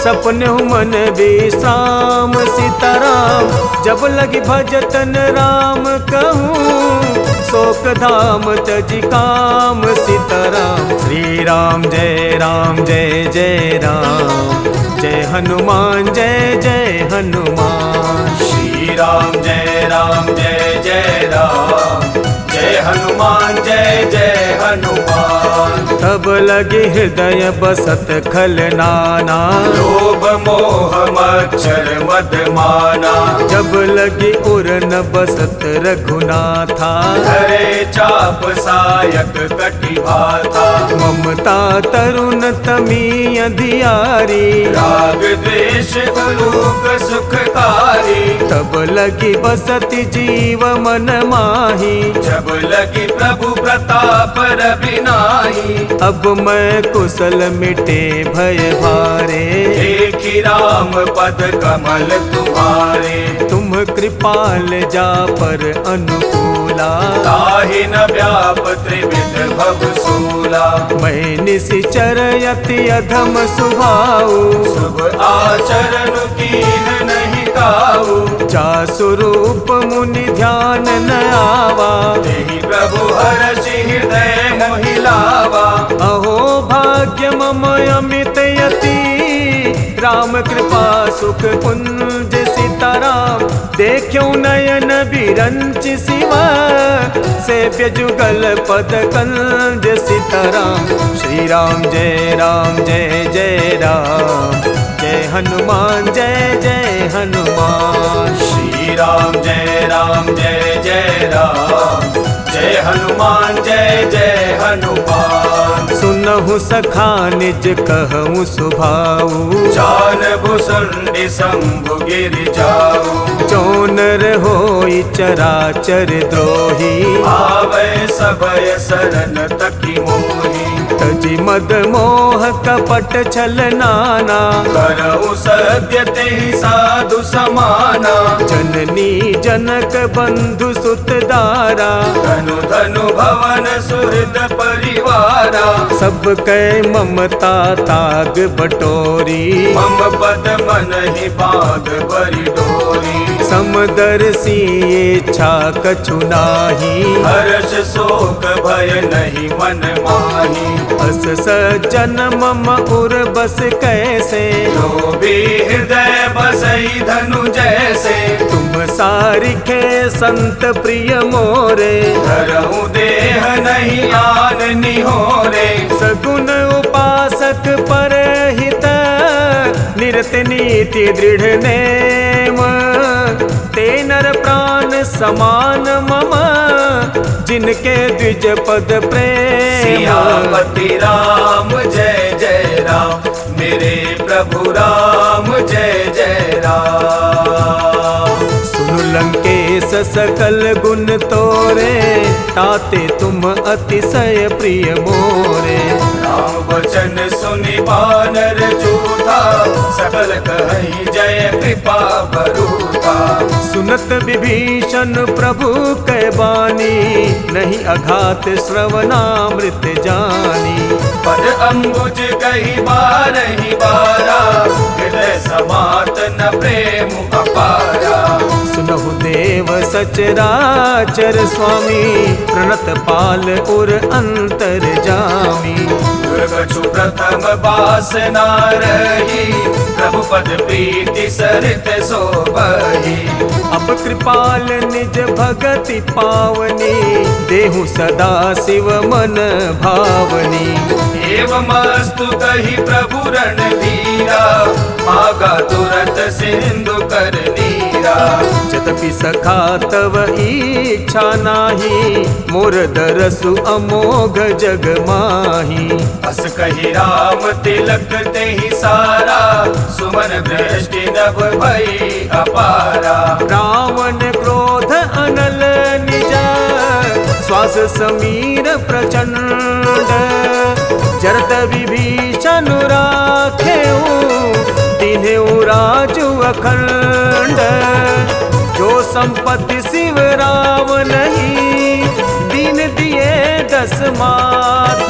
सपने मन विश्राम सीताराम जब लगी भजतन राम कहूँ शोक धाम तज काम सीताराम श्री राम जय जय राम जय हनुमान जय हनुमान
श्री राम जय जय राम जय हनुमान जय हनुमान
तब लगे हृदय बसत खल नाना
लोभ मोह मच्छर मद माना
जब लगी उर न बसत रघुनाथा
धरे चाप सायक कटि भाथा
ममता तरुण तमी अधियारी
राग द्वेष उलूक सुखकारी
तब लगी बसती जीव मन माही
जब लगी प्रभु प्रताप रविनाई।
अब मैं कुशल मिटे भय भारे,
देखी राम पद कमल तुम्हारे।
तुम कृपाल जा पर अनुकूला,
ताहि न व्याप त्रिविध भव सूला।
मैं निशिचर यति अधम सुभाऊ,
शुभ आचरण कीन नहीं काऊ।
जा स्वरूप मुनि ध्यान न आवा,
तेहि प्रभु हर्षि हृदय मोहि लावा।
अहो भाग्य मम अमित यति, राम कृपा सुख कुंज सीताराम। देखो नयन बिरंच शिवा, सेव्य जुगल पद कंज सीताराम। श्री राम जय जय राम, जय हनुमान जय हनुमान।
श्री राम जय जय राम, जय हनुमान जय हनुमान।
सुनहु सखा निज कहूँ सुभाऊ,
जान भुसुंडी शंभु गिर जाऊ।
चोनर होई चराचर द्रोही,
आवे सबय शरण तकी मोही।
तजि मद मोह कपट छल नाना,
करऊ सत्य तेहि साधु समाना।
जननी जनक बंधु सुत दारा,
धनु धनु भवन सुहृद परिवारा। सब
कै ममता ताग बटोरी,
मम पद मन ही बाग बरि डोरी।
समदर्शी इच्छा कछु नाही,
हर्ष शोक भय नहीं मन माही।
अस सज्जन मम उर बस कैसे,
जो भी हृदय बसई धनु जैसे।
तुम सारिखे संत प्रिय मोरे,
धरऊ देह नहीं आन निहोरे।
सगुन उपासक परहित, निरत नीति दृढ़ नेम। ते नर प्राण समान मम, जिनके द्विज पद प्रेम।
सियापति राम जय राम, मेरे प्रभु राम जय राम।
सुन लंकेश सकल गुण तोरे, ताते तुम अतिशय प्रिय मोरे।
राम वचन सुनि बानर जूथा, सकल कहि जय कृपा बरूथा।
सुनत विभीषण प्रभु कै बानी, नहीं अघात श्रवणामृत जानी।
पद अंबुज कही बारहि बारा, हृदय समात न प्रेम अपारा।
सुनहु देव सचराचर स्वामी, प्रणत पाल उर अंतर जामी।
कछु प्रथम बासना रही, प्रभु पद प्रीति सरित सोबही।
अब कृपाल निज भगति पावनी, देहु सदा शिव मन भावनी।
एवमस्तु कही प्रभु रणधीरा, मागा तुरत सिंधु कर नीरा।
जतपि सखा तव इच्छा नाही, मोर दरसु अमोघ जग माही।
अस कही राम तिलक तेहि सारा, सुमन दृष्टि नभ भई अपारा।
रावण क्रोध अनल निज, श्वास समीर प्रचंड। जरत विभीषण राखेऊ, तिन्हें राजु अखंड। जो संपत्ति शिव राम नहीं, दीन दिए दस माथ।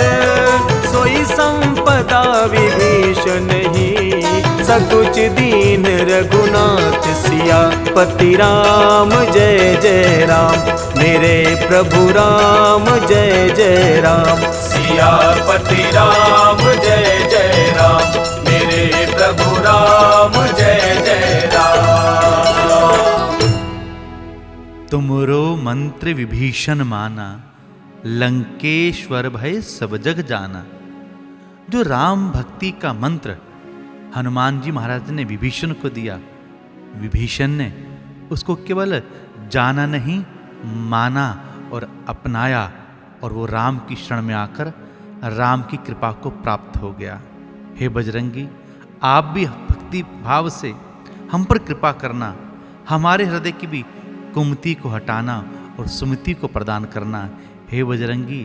सोई संपदा विभीषण ही, सकुच दीन रघुनाथ सिया। पति राम जय राम, मेरे प्रभु राम जय राम।
सियापति राम जय राम, मेरे प्रभु राम जय राम।
तुमरो मंत्र विभीषण माना, लंकेश्वर भय सब जग जाना। जो राम भक्ति का मंत्र हनुमान जी महाराज ने विभीषण को दिया, विभीषण ने उसको केवल जाना नहीं, माना और अपनाया, और वो राम की शरण में आकर राम की कृपा को प्राप्त हो गया। हे बजरंगी, आप भी भक्ति भाव से हम पर कृपा करना, हमारे हृदय की भी कुमति को हटाना और सुमति को प्रदान करना। हे बजरंगी,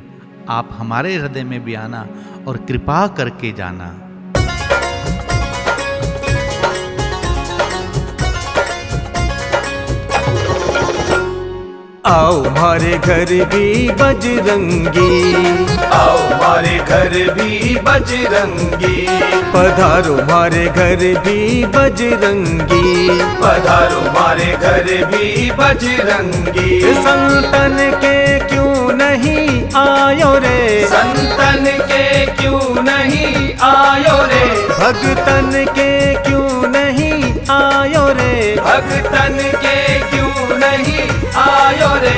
आप हमारे हृदय में भी आना और कृपा करके जाना।
आओ हमारे घर भी बजरंगी,
आओ हमारे घर भी बजरंगी,
पधारो हमारे घर भी बजरंगी,
पधारो हमारे घर भी बजरंगी।
संतन के क्यों नहीं आयो रे,
संतन के क्यों नहीं आयो रे,
भगतन के क्यों नहीं आयो रे,
भगतन के क्यों नहीं आयो रे।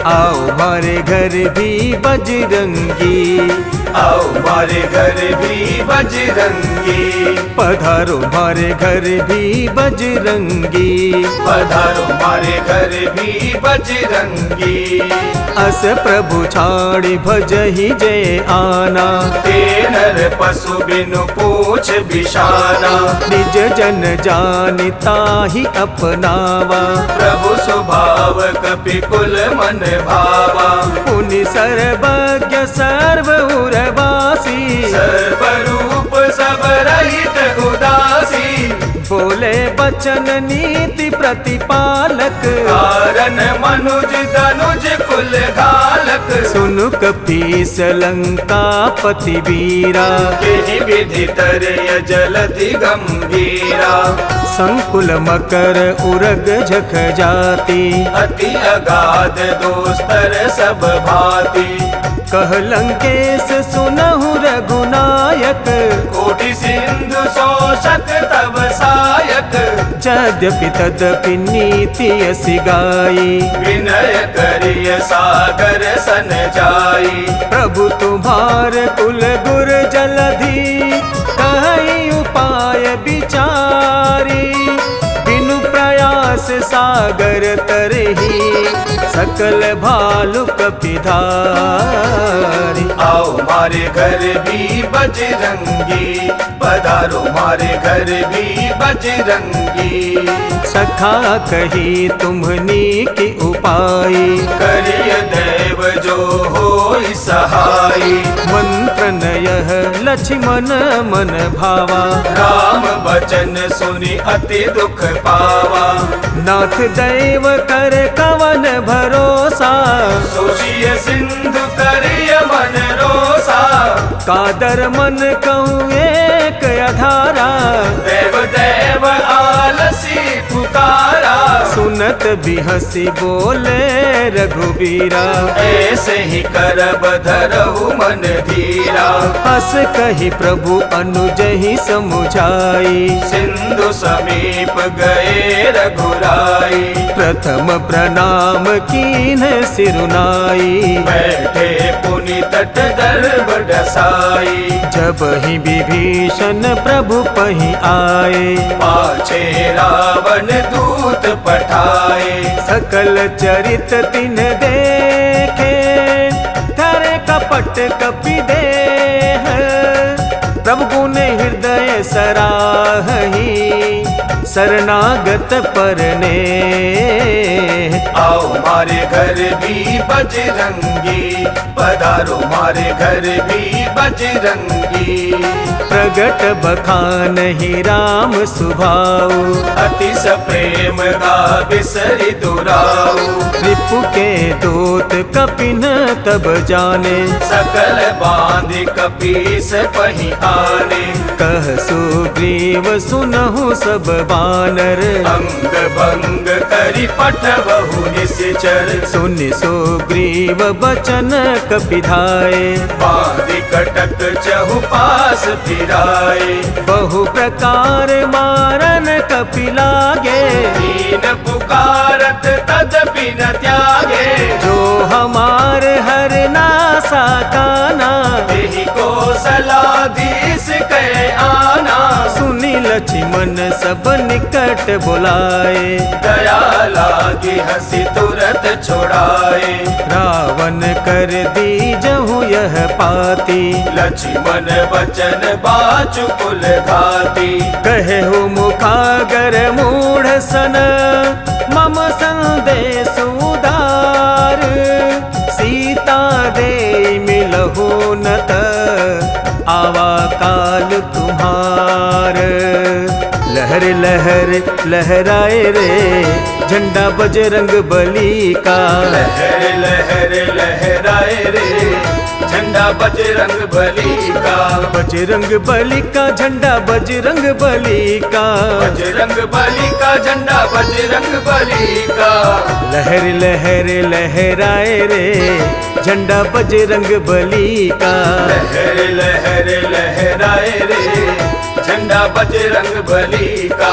आओ हमारे घर भी बजरंगी,
आओ हमारे घर भी बजरंगी,
पधारो हमारे घर भी बजरंगी,
पधारो हमारे घर भी बजरंगी।
अस प्रभु छाड़ी भजहि जय आना,
ते नर पशु बिनु पूछ बिशाना,
निज जन जानिता ही अपनावा,
प्रभु स्वभाव कपि कुल मन भावा,
पुनि सर्वज्ञ सर्व उरवासी,
सर्वरूप सब रहित उदासी,
बोले बचन नीति प्रतिपालक,
कारण मनुज तनुज कुल घालक,
सुनु कपीस लंका पति वीरा,
केहि विधि तरय जलधि गंभीरा,
संकुल मकर उरग झख जाति,
अति अगाध दोस्तर सब भांति,
कह लंकेश सुनहु रघुनायक,
कोटि सिंधु शोषक तब सायक,
यद्यपि तदपि नीति यसी गाई,
विनय करिय सागर सन जाई,
प्रभु तुम्हार कुल गुर जलधि, कहीं उपाय विचारी, बिनु प्रयास सागर तरही, सकल भालु कपिधारी।
आओ हमारे घर भी बजरंगी, पधारो हमारे घर भी बजरंगी,
सखा कही तुम्हनी की उपाय,
करिय देव जो होई सहाई,
मंत्र नयह लक्ष्मण मन भावा,
राम बचन सुनि अति दुख पावा,
नाथ दैव कर कवन भरोसा,
सोचिय सिंधु करिय मन रोसा,
कादर मन कहूँ एक अधारा,
देव देव आलसी पुकारा,
सुनत बिहसी बोले रघुबीरा,
ऐसे ही करब धरहु मन धीरा,
हस कही प्रभु अनुज ही समुझाई,
सिंधु समीप गए रघुराई,
प्रथम प्रणाम कीन सिरुनाई,
बैठे पुनि तट दर्भ डसाई,
जब ही विभीषण प्रभु पही आए,
पाछे रावण दूत पठाए,
सकल चरित तिन देखे, धरे कपट कपि देह, प्रभु गुण हृदय सराहही, शरणागत परने।
आओ हमारे घर भी बजरंगी, पधारो हमारे घर भी बजरंगी,
प्रगट बखान ही राम सुभाऊ,
अति सप्रेम गा बिसरि दुराऊ,
रिपु के दूत कपिन तब जाने,
सकल बांध कपीस पही आने,
कह सुग्रीव सुनहु सब बानर,
अंग भंग करि पठबहु निश्चर,
सुनि सुग्रीव बचन कपिधाए,
बांधि कटक चहुपास फिराए,
बहु प्रकार मारन कपि लागे,
दीन पुकारत तदपि न त्यागे,
जो हमार हर नासा काना,
तेहि को सलाधीस कहे आना,
सुनि लक्ष्मण सब निकट बुलाए,
दया लागी हंसी तुरत छुड़ाए,
रावण कर दी जहु यह पाती,
लक्ष्मण बचन बाचु कुल घाती,
कहे हो मुखागर मूढ़ सन, मम संग बेसुदार, सीता दे मिलहु नत आवा काल तुम्हार। लहर लहर लहराए रे झंडा बजरंग बली का,
लहर लहर लहराए रे झंडा बजरंग बली का,
बजरंग बली का झंडा बजरंग बली का,
बजरंग बली का झंडा बजरंग बली का।
लहर लहर लहराए रे झंडा बजरंग बली का,
लहर लहर लहराए रे झंडा बजरंग बली का।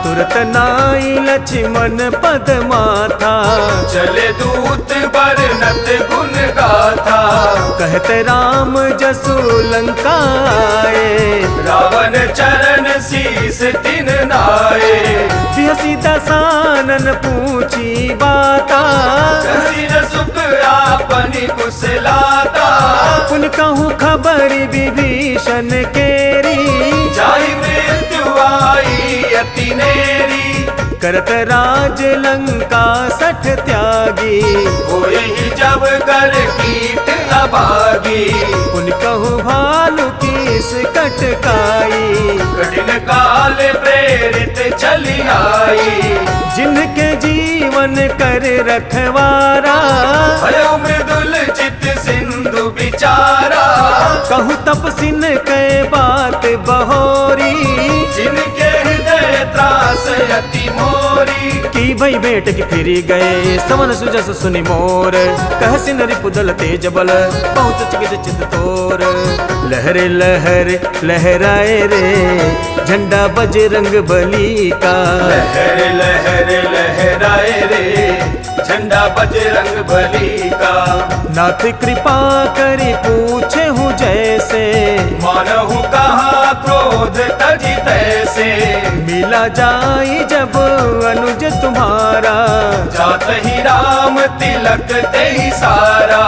तुरत नाई लक्ष्मण पद माथा,
चले दूत बरनत गुण गाथा,
कहते राम जसु लंका आए,
रावण चरण शीस तिन नाये।
बिहसी दसानन पूछी बाता,
कसी न सुख आपनी कुशलाता,
पुन कहूँ खबर विभीषण केरी,
जाहि मृत्यु आई अति नेरी।
करत राज लंका सठ त्यागी,
होयहि जब कर कीट अभागी।
पुन कहूँ भालू कीस कटकाई,
कठिन काल प्रेरित चली आई,
जिनके जीवन कर रखवारा,
भयो मृदुल चित सिंधु विचारा।
कहूँ तपसिन कै बात बहोरी,
जिनके हृदय त्रास अति मोरी।
की भई भेंट की फिरी गए सवन सुजस सुनि मोर, कहसिन रिपुदल तेज बल बहुत चिकित चित तोर। लहर लहर लहराए रे झंडा बजरंग बली का,
लहर लहर लहराए रे झंडा बजरंग बली का।
नाथ कृपा करी पूछे हूँ जैसे,
मानहु कहाँ क्रोध तजी तैसे।
मिला जाई जब अनुज तुम्हारा,
जात ही राम तिलक ते ही सारा।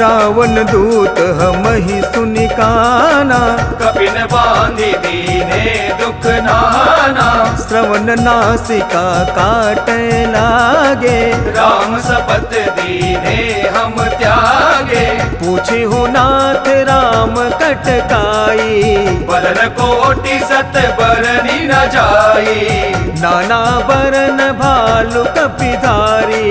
रावण दूत हम ही सुनि काना,
कपिन बांधि दीने दुख नाना।
श्रवण नासिका काटे लागे,
राम सपत दीने हम त्यागे।
पूछी हूँ नाथ राम कटकाई,
बरन कोटि सत बरनी न जाई।
नाना बरन भालु कपिधारी,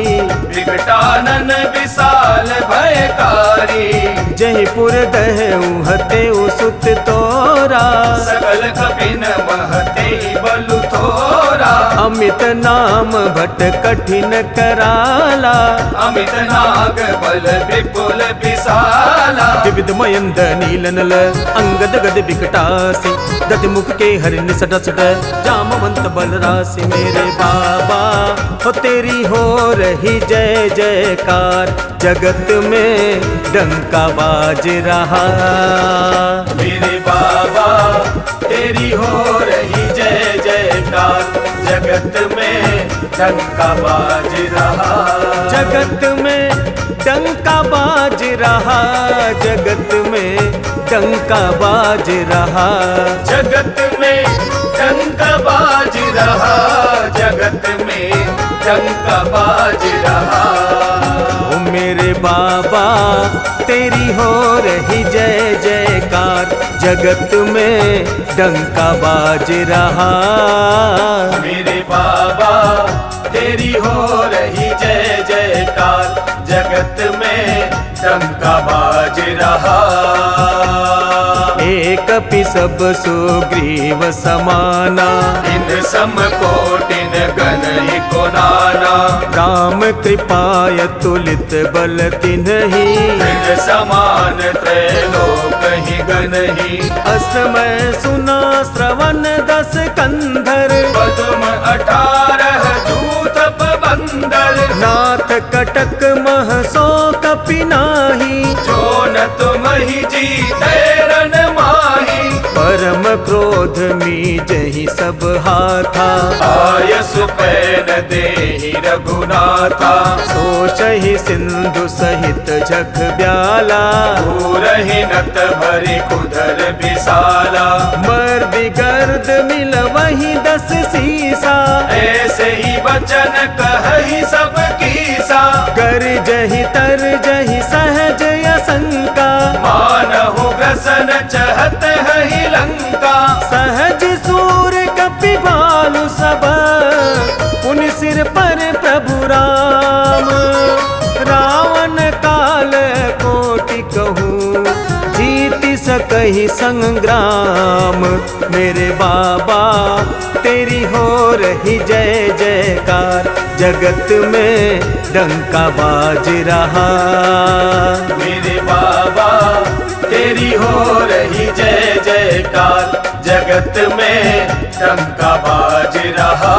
विकटानन विशाल भयकारी।
जयपुर दहु हते सुत तोरा,
सकल कपिन महते बलु थोरा।
अमित नाम भट कठिन कराला,
अमित नाग बल विपुल विशाला।
विविध मयंद नीलनल अंगद गद विकटासी, दति मुख के हरिण सट सट जामवंत बल राशि। मेरे बाबा हो तेरी हो रही जय जयकार, जगत में डंका बाज रहा।
मेरे बाबा तेरी हो रही जय जयकार, जगत में डंका बाज रहा।
जगत में डंका बाज रहा, जगत में डंका बाज रहा।
जगत में डंका बाज रहा, जगत में डंका बाज रहा।
ओ मेरे बाबा तेरी हो रही जय जयकार, जगत में डंका बाज रहा।
मेरे बाबा तेरी हो रही जय जयकार, जगत में डंका बाज रहा।
एक पि सब सुग्रीव समाना,
इन सम कोटिन गण ही को नाना।
राम कृपाय तुलित बल तिन्हि,
मृग समान त्रैलोक ही गण ही।
असमय सुना श्रवण दस कंधर,
पद्म 18 जूथप बंदर।
नाथ कटक महसो कपि नाही,
जो न तुम ही जीते रन माही।
परम क्रोध मीजहि सब हाथा,
आयसु पैन देहि रघुनाथा।
सोचहि सिंधु सहित जग ब्याला,
पूरहि नत भरि कुधर विशाला।
मर्द गर्द मिल वही दस सीसा,
ऐसे ही वचन कहहि सब चहत है लंका।
सहज सूर कपि भालु सब, पुनि सिर पर प्रभु राम। रावण काल कोटि कहूँ, जीति सकहि संग्राम। मेरे बाबा तेरी हो रही जय जयकार, जगत में डंका बाज रहा।
मेरे बाबा तेरी हो रही जय जयकार, जगत में डंका बाज रहा।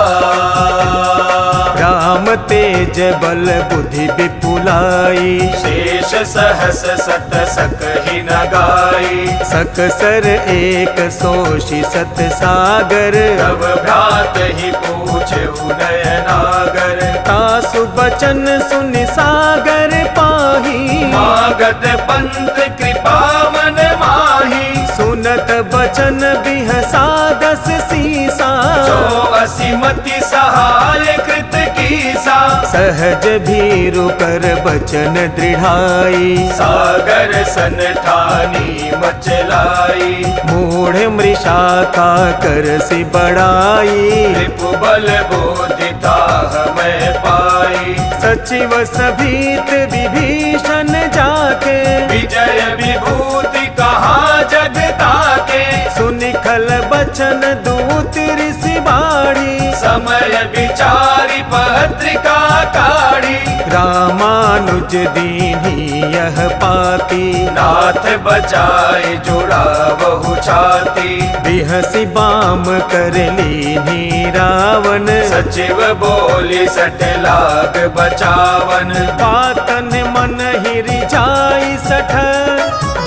राम तेज बल बुद्धि विपुलाई,
शेष सहस सत सकहि न गाई।
सकसर एक सोषि सत सागर,
तब भ्रात ही पूछऊ नयनागर।
तासु बचन सुनि सागर पाही,
मागध पंथ कृपा मन माही।
सुनत बचन बिहसा दस सीसा,
जो असीमति सहाय कृत कीसा।
सहज भीरु कर बचन दृढ़ाई।
सागर सन ठानी मचलाई।
मूढ़ मृषा का कर सी बढ़ाई।
रिपु बल बोधि ताह मैं पाई।
सचिव सभीत विभीषण जाके,
विजय विभूति कहाँ जग ताके।
सुनिखल बचन दूत ऋषि बाड़ी।
समय विचारी पत्रिका काढ़ी।
रामानुज दीन्ही यह पाती,
नाथ बचाए जुड़ा बहु छाती।
बिहसी बाम कर लीन्ही रावण।
सचिव बोली सठ लाग बचावन।
पातन मन ही रिझाई सठ,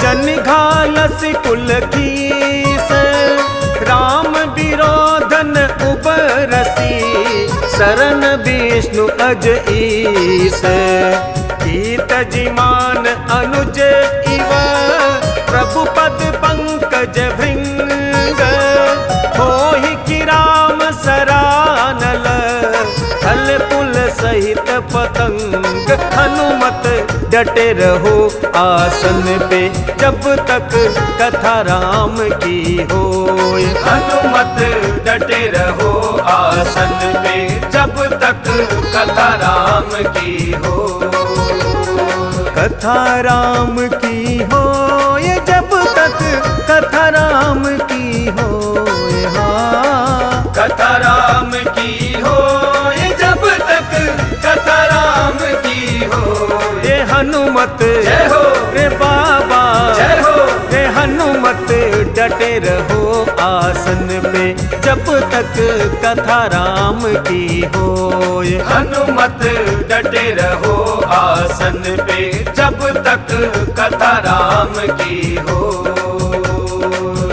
जन घालस कुल कीस। राम विरोधन उबरसी, शरण विष्णु अज ईस। कीत जिमान अनुज इव, प्रभु पद पंकज भृंग। होहि कि राम सरानल, थल पुल सहित पतंग। हनुमत डटे रहो आसन पे, जब तक कथा राम की होय।
हनुमत डटे रहो आसन पे, जब तक कथा राम की हो।
कथा राम की होय, जब तक कथा राम की होय। हाँ,
कथा राम की हो, जब तक कथा राम की हो।
ये हनुमत
जय हो।
रे बाबा
जय हो।
हे हनुमत डटे रहो आसन पे, जब तक कथा राम की होय।
हनुमत डटे रहो आसन पे, जब तक कथा राम की हो।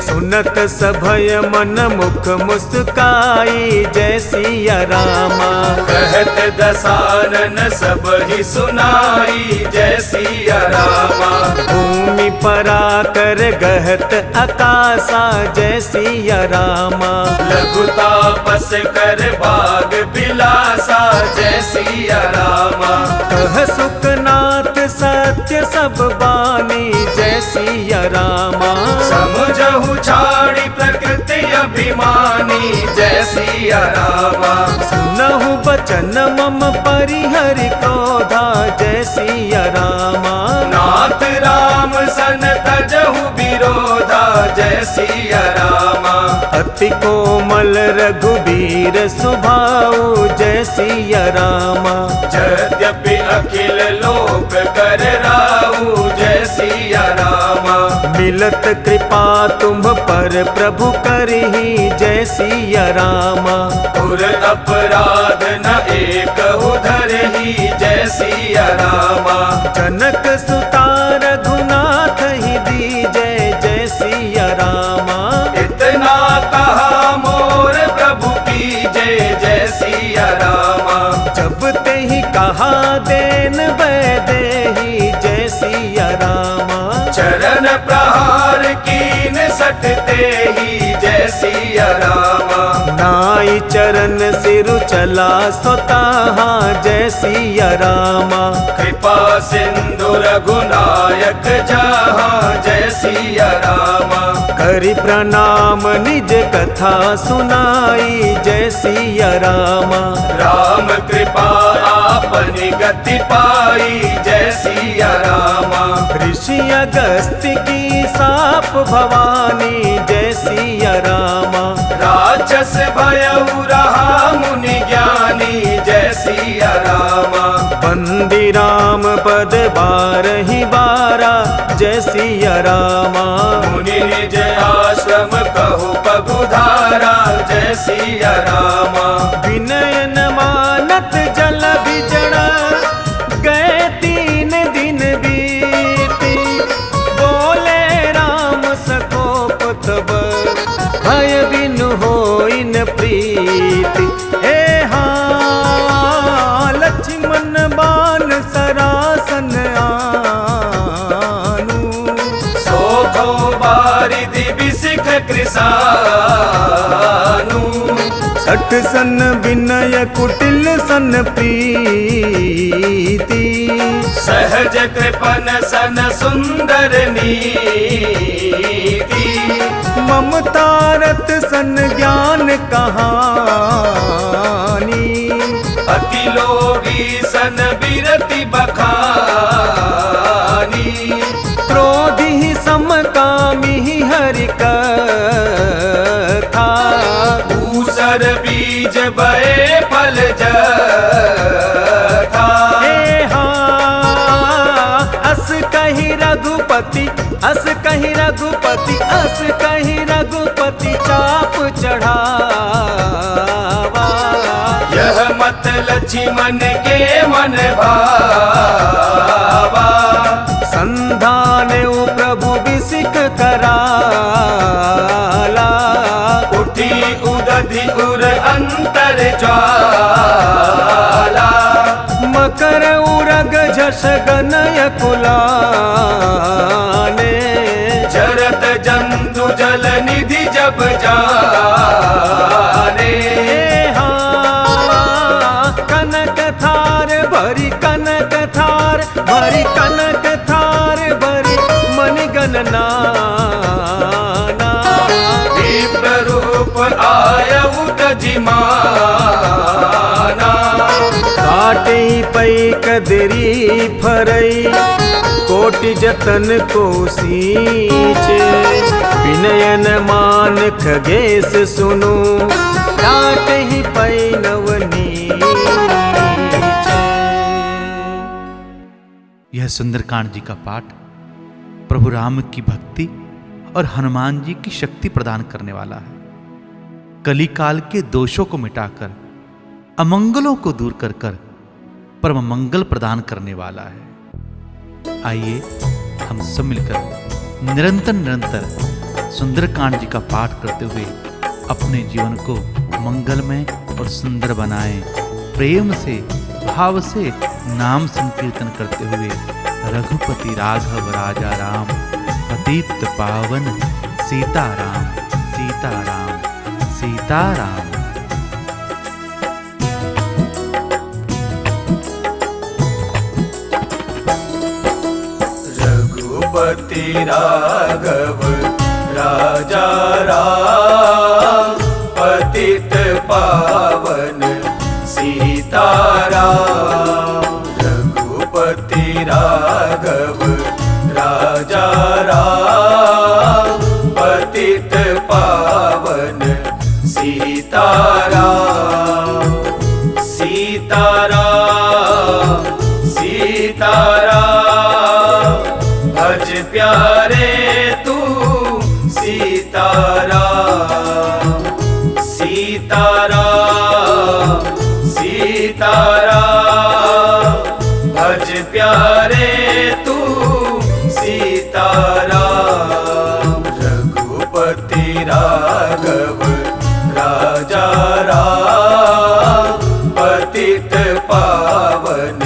सुनत सभय मन मुख मुस्काई, जय सिया रामा।
कहत दसानन सब ही सुनाई, जय सिया रामा।
भूमि परा कर गहत आकाशा, जय सिया रामा।
लघु तापस कर बाग बिलासा, जय सिया रामा।
कह सुखनाथ सत्य सब बानी, जय सिया रामा।
समझहु छाड़ी प्रकृति अभिमानी, जय सिया रामा।
सुनहु बचन मम परिहरि क्रोधा, जय सिया रामा।
नाथ राम सन तजहु विरोधा, जय सिया रामा।
अति कोमल रघुबीर सुभाऊ, जय सिया रामा।
यद्यपि अखिल लोक कर राहु, जय सिया रामा।
मिलत कृपा तुम पर प्रभु करही, जय सिया रामा।
पुर अपराध न एक धरही, जय सिया रामा।
जनक सुता रघुनाथ ही दीजय, जय सिया रामा।
इतना कहा मोर प्रभु की जय, जय सिया रामा।
जब ते ही कहा देन वैदेही, जय चरण प्रहार कीन सटते ही जय
जय सिया रामा।
नाई चरण सिरु चला स्वतः जय सिया रामा।
कृपा सिंधु रघुनायक जहाँ जय सिया रामा।
करि प्रणाम निज कथा सुनाई जय सिया रामा।
राम कृपा आपनी गति पाई जय सिया रामा।
ऋषि अगस्त्य की साप भवानी जय सिया रामा।
राक्षस भयउ रहा मुनि ज्ञानी जय सिया रामा।
बंदी राम पद बारहि बारा जय सिया रामा।
मुनि निज आश्रम कहु पगुधारा जय सिया रामा।
विनय न मानत जल बिजण गए 3 दिन बीती। बोले राम सकोप तब भय बिनु होइन प्रीति। हे हाँ लक्ष्मण बाण सरासन आनु।
सोखो बारिधि बिसिख कृसानु।
सठ सन विनय कुटिल सन प्रीति।
सहज कृपन सन सुंदर नीति।
ममता रत सन ज्ञान कहानी।
अति लोभी सन बिरति बखानी।
क्रोधी समकामी हरि कथा।
ऊसर बीज बए फल जथा।
हे हाँ अस कहि रघुपति अस कहि रघुपति अस कहि रघुपति चाप चढ़ावा।
यह मत लक्ष्मण के मन भावा।
संधान प्रभु बिसिक कराला।
उठी उदधि उर अंतर ज्वाला।
मकर उरग झस गनय कुलाने।
जरत जंतु जल निधि जब जाने।
कनक थार भरी कनक थार भरी कनक थार भरी मणिगण नाना।
विप्र रूप आयउ तजिमाना।
काटे पै कदरी फरई कोटि जतन को सींचे। विनयन मान खगेश सुनो काटे ही पै नवनीचे।
यह सुंदरकांड जी का पाठ प्रभु राम की भक्ति और हनुमान जी की शक्ति प्रदान करने वाला है। कली काल के दोषों को मिटाकर अमंगलों को दूर कर कर परम मंगल प्रदान करने वाला है। आइए हम सब मिलकर निरंतर सुंदरकांड जी का पाठ करते हुए अपने जीवन को मंगलमय और सुंदर बनाएं। प्रेम से भाव से नाम संकीर्तन करते हुए रघुपति राघव राजा राम पतित पावन सीताराम सीताराम सीताराम।
रघुपति राघव राजा राम पतित पावन सीताराम। रघुपति राघव राजा राम पतित पावन सीताराम। सीताराम सीताराम भज प्यारे तू सीताराम। सीताराम सीताराम भज प्यारे तू सीताराम। रघुपति राघव राजा राम पतित पावन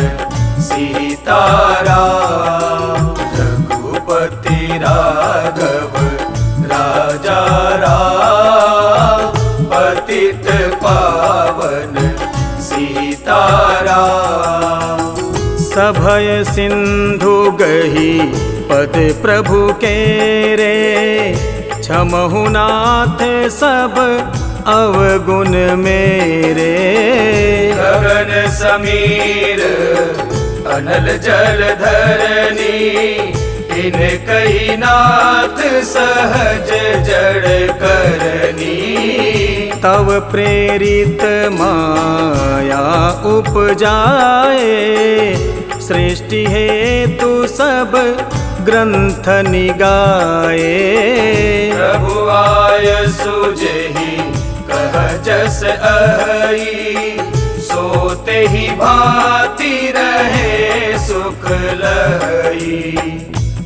सीताराम। रघुपति राघव राजा राम
सभय सिंधु गही पद प्रभु के रे, क्षमहु नाथ सब अवगुण मेरे।
गगन समीर अनल जल धरनी, इन कही नाथ सहज जड़ करनी।
तव प्रेरित माया उपजाए, सृष्टि हेतु सब ग्रंथ निगाए।
प्रभु आय सुजहि कह जस अहई, सोते ही भांति रहे सुख लहई।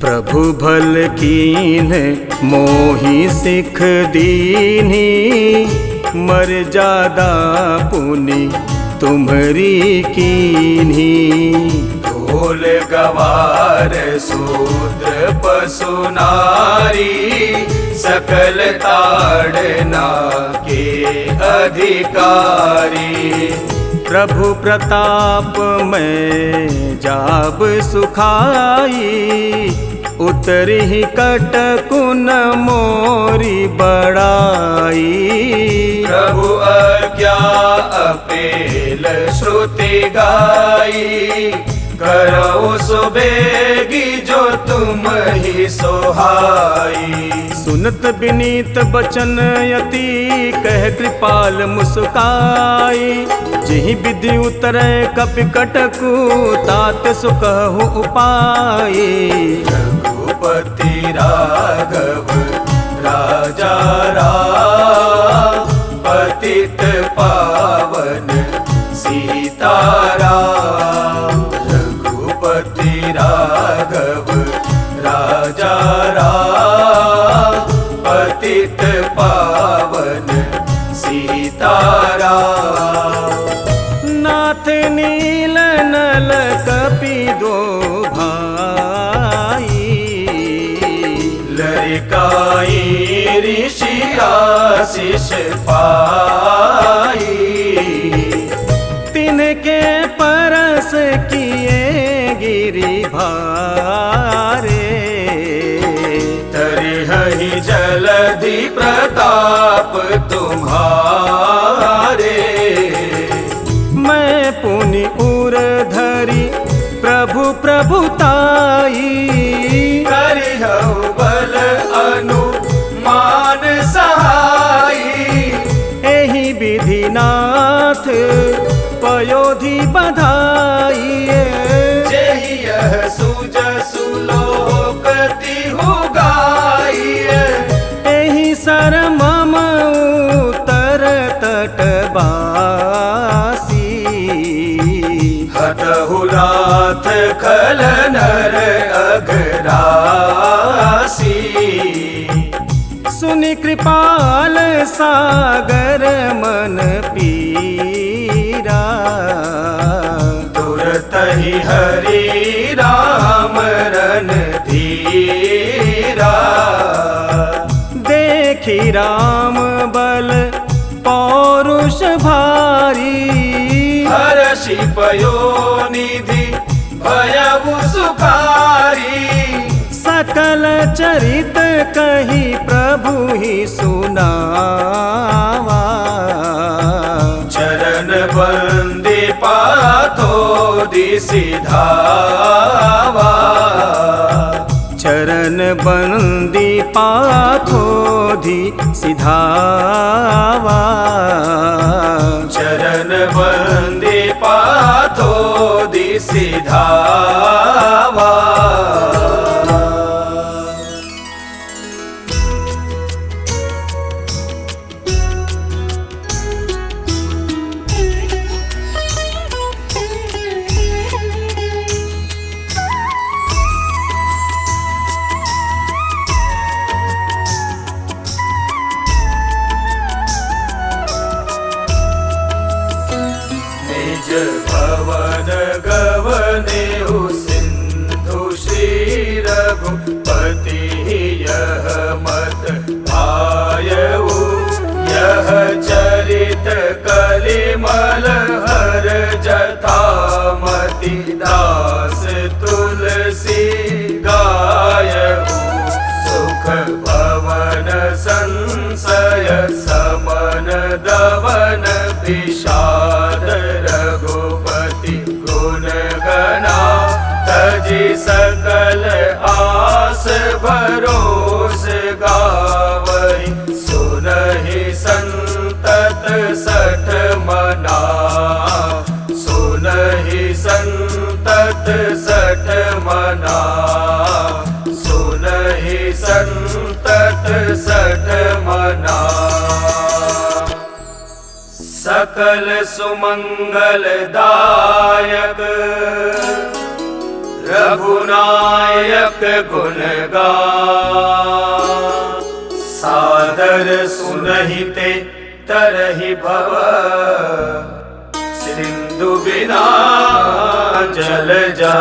प्रभु भल कीन मोहि सिख दीन्ही, मर्यादा पुनि तुम्हरी कीन्ही।
ढोल गवार शूद्र पशु नारी, सकल ताड़ना के अधिकारी।
प्रभु प्रताप में जाब सुखाई, उतरी कटकुन मोरी बड़ाई।
प्रभु आज्ञा अपेल श्रुति गाई, करो सुबेगी जो तुम ही सोहाई।
सुनत बिनीत बचन यति, कह कृपाल मुस्काई। जिहि विधि उतरे कपि कटकु, तात सुकहु उपाई।
रघुपति राघव राजा राम, पतित पावन सीताराम। रघुपति राघव राजा राम, पतित पावन सीताराम।
नाथ नील नल कपि दो भाई,
लरिकाई ऋषि आशीष पाई।
तिनके परस किए गिरि भारे,
तरिहहि जलधि प्रताप तुम्हारे।
मैं पुनि उर धरि प्रभु प्रभुताई।
करिहउ बल अनुमान सहाई,
एहि विधि नाथ पयोधि बधाई।
जेहि यह सुजसु लोकति हु गाई।
एहि सर मम उतर तटवासी,
हतहु नाथ खल नर अघरासी।
सुनि कृपाल सागर मन पीरा,
तुरत ही हरि राम रन धीरा।
देखी राम बल पौरुष भारी,
हर्षि पयोनिधि भयउ सुखारी।
सकल चरित कही प्रभु ही सुनावा,
चरण बंदे पाथोदि सिधावा।
चरण बंदी पाथोधि सिधावा।
चरण बंदे पाथोदि सिधावा। भवन गवनेहु सिंधु श्री रघुपति यह मत आयऊ। यह चरित कलिमल हर जथा मति दास विषाद रघुपति गुण गना तजी सकल आस भरोस गावई सुनहि संतत सठ मना सुनहि संतत सठ मना सुनहि संतत सठ मना सकल सुमंगल दायक रघुनायक गुण गान सादर सुनहिते तरहि भव सिंधु बिना जल जा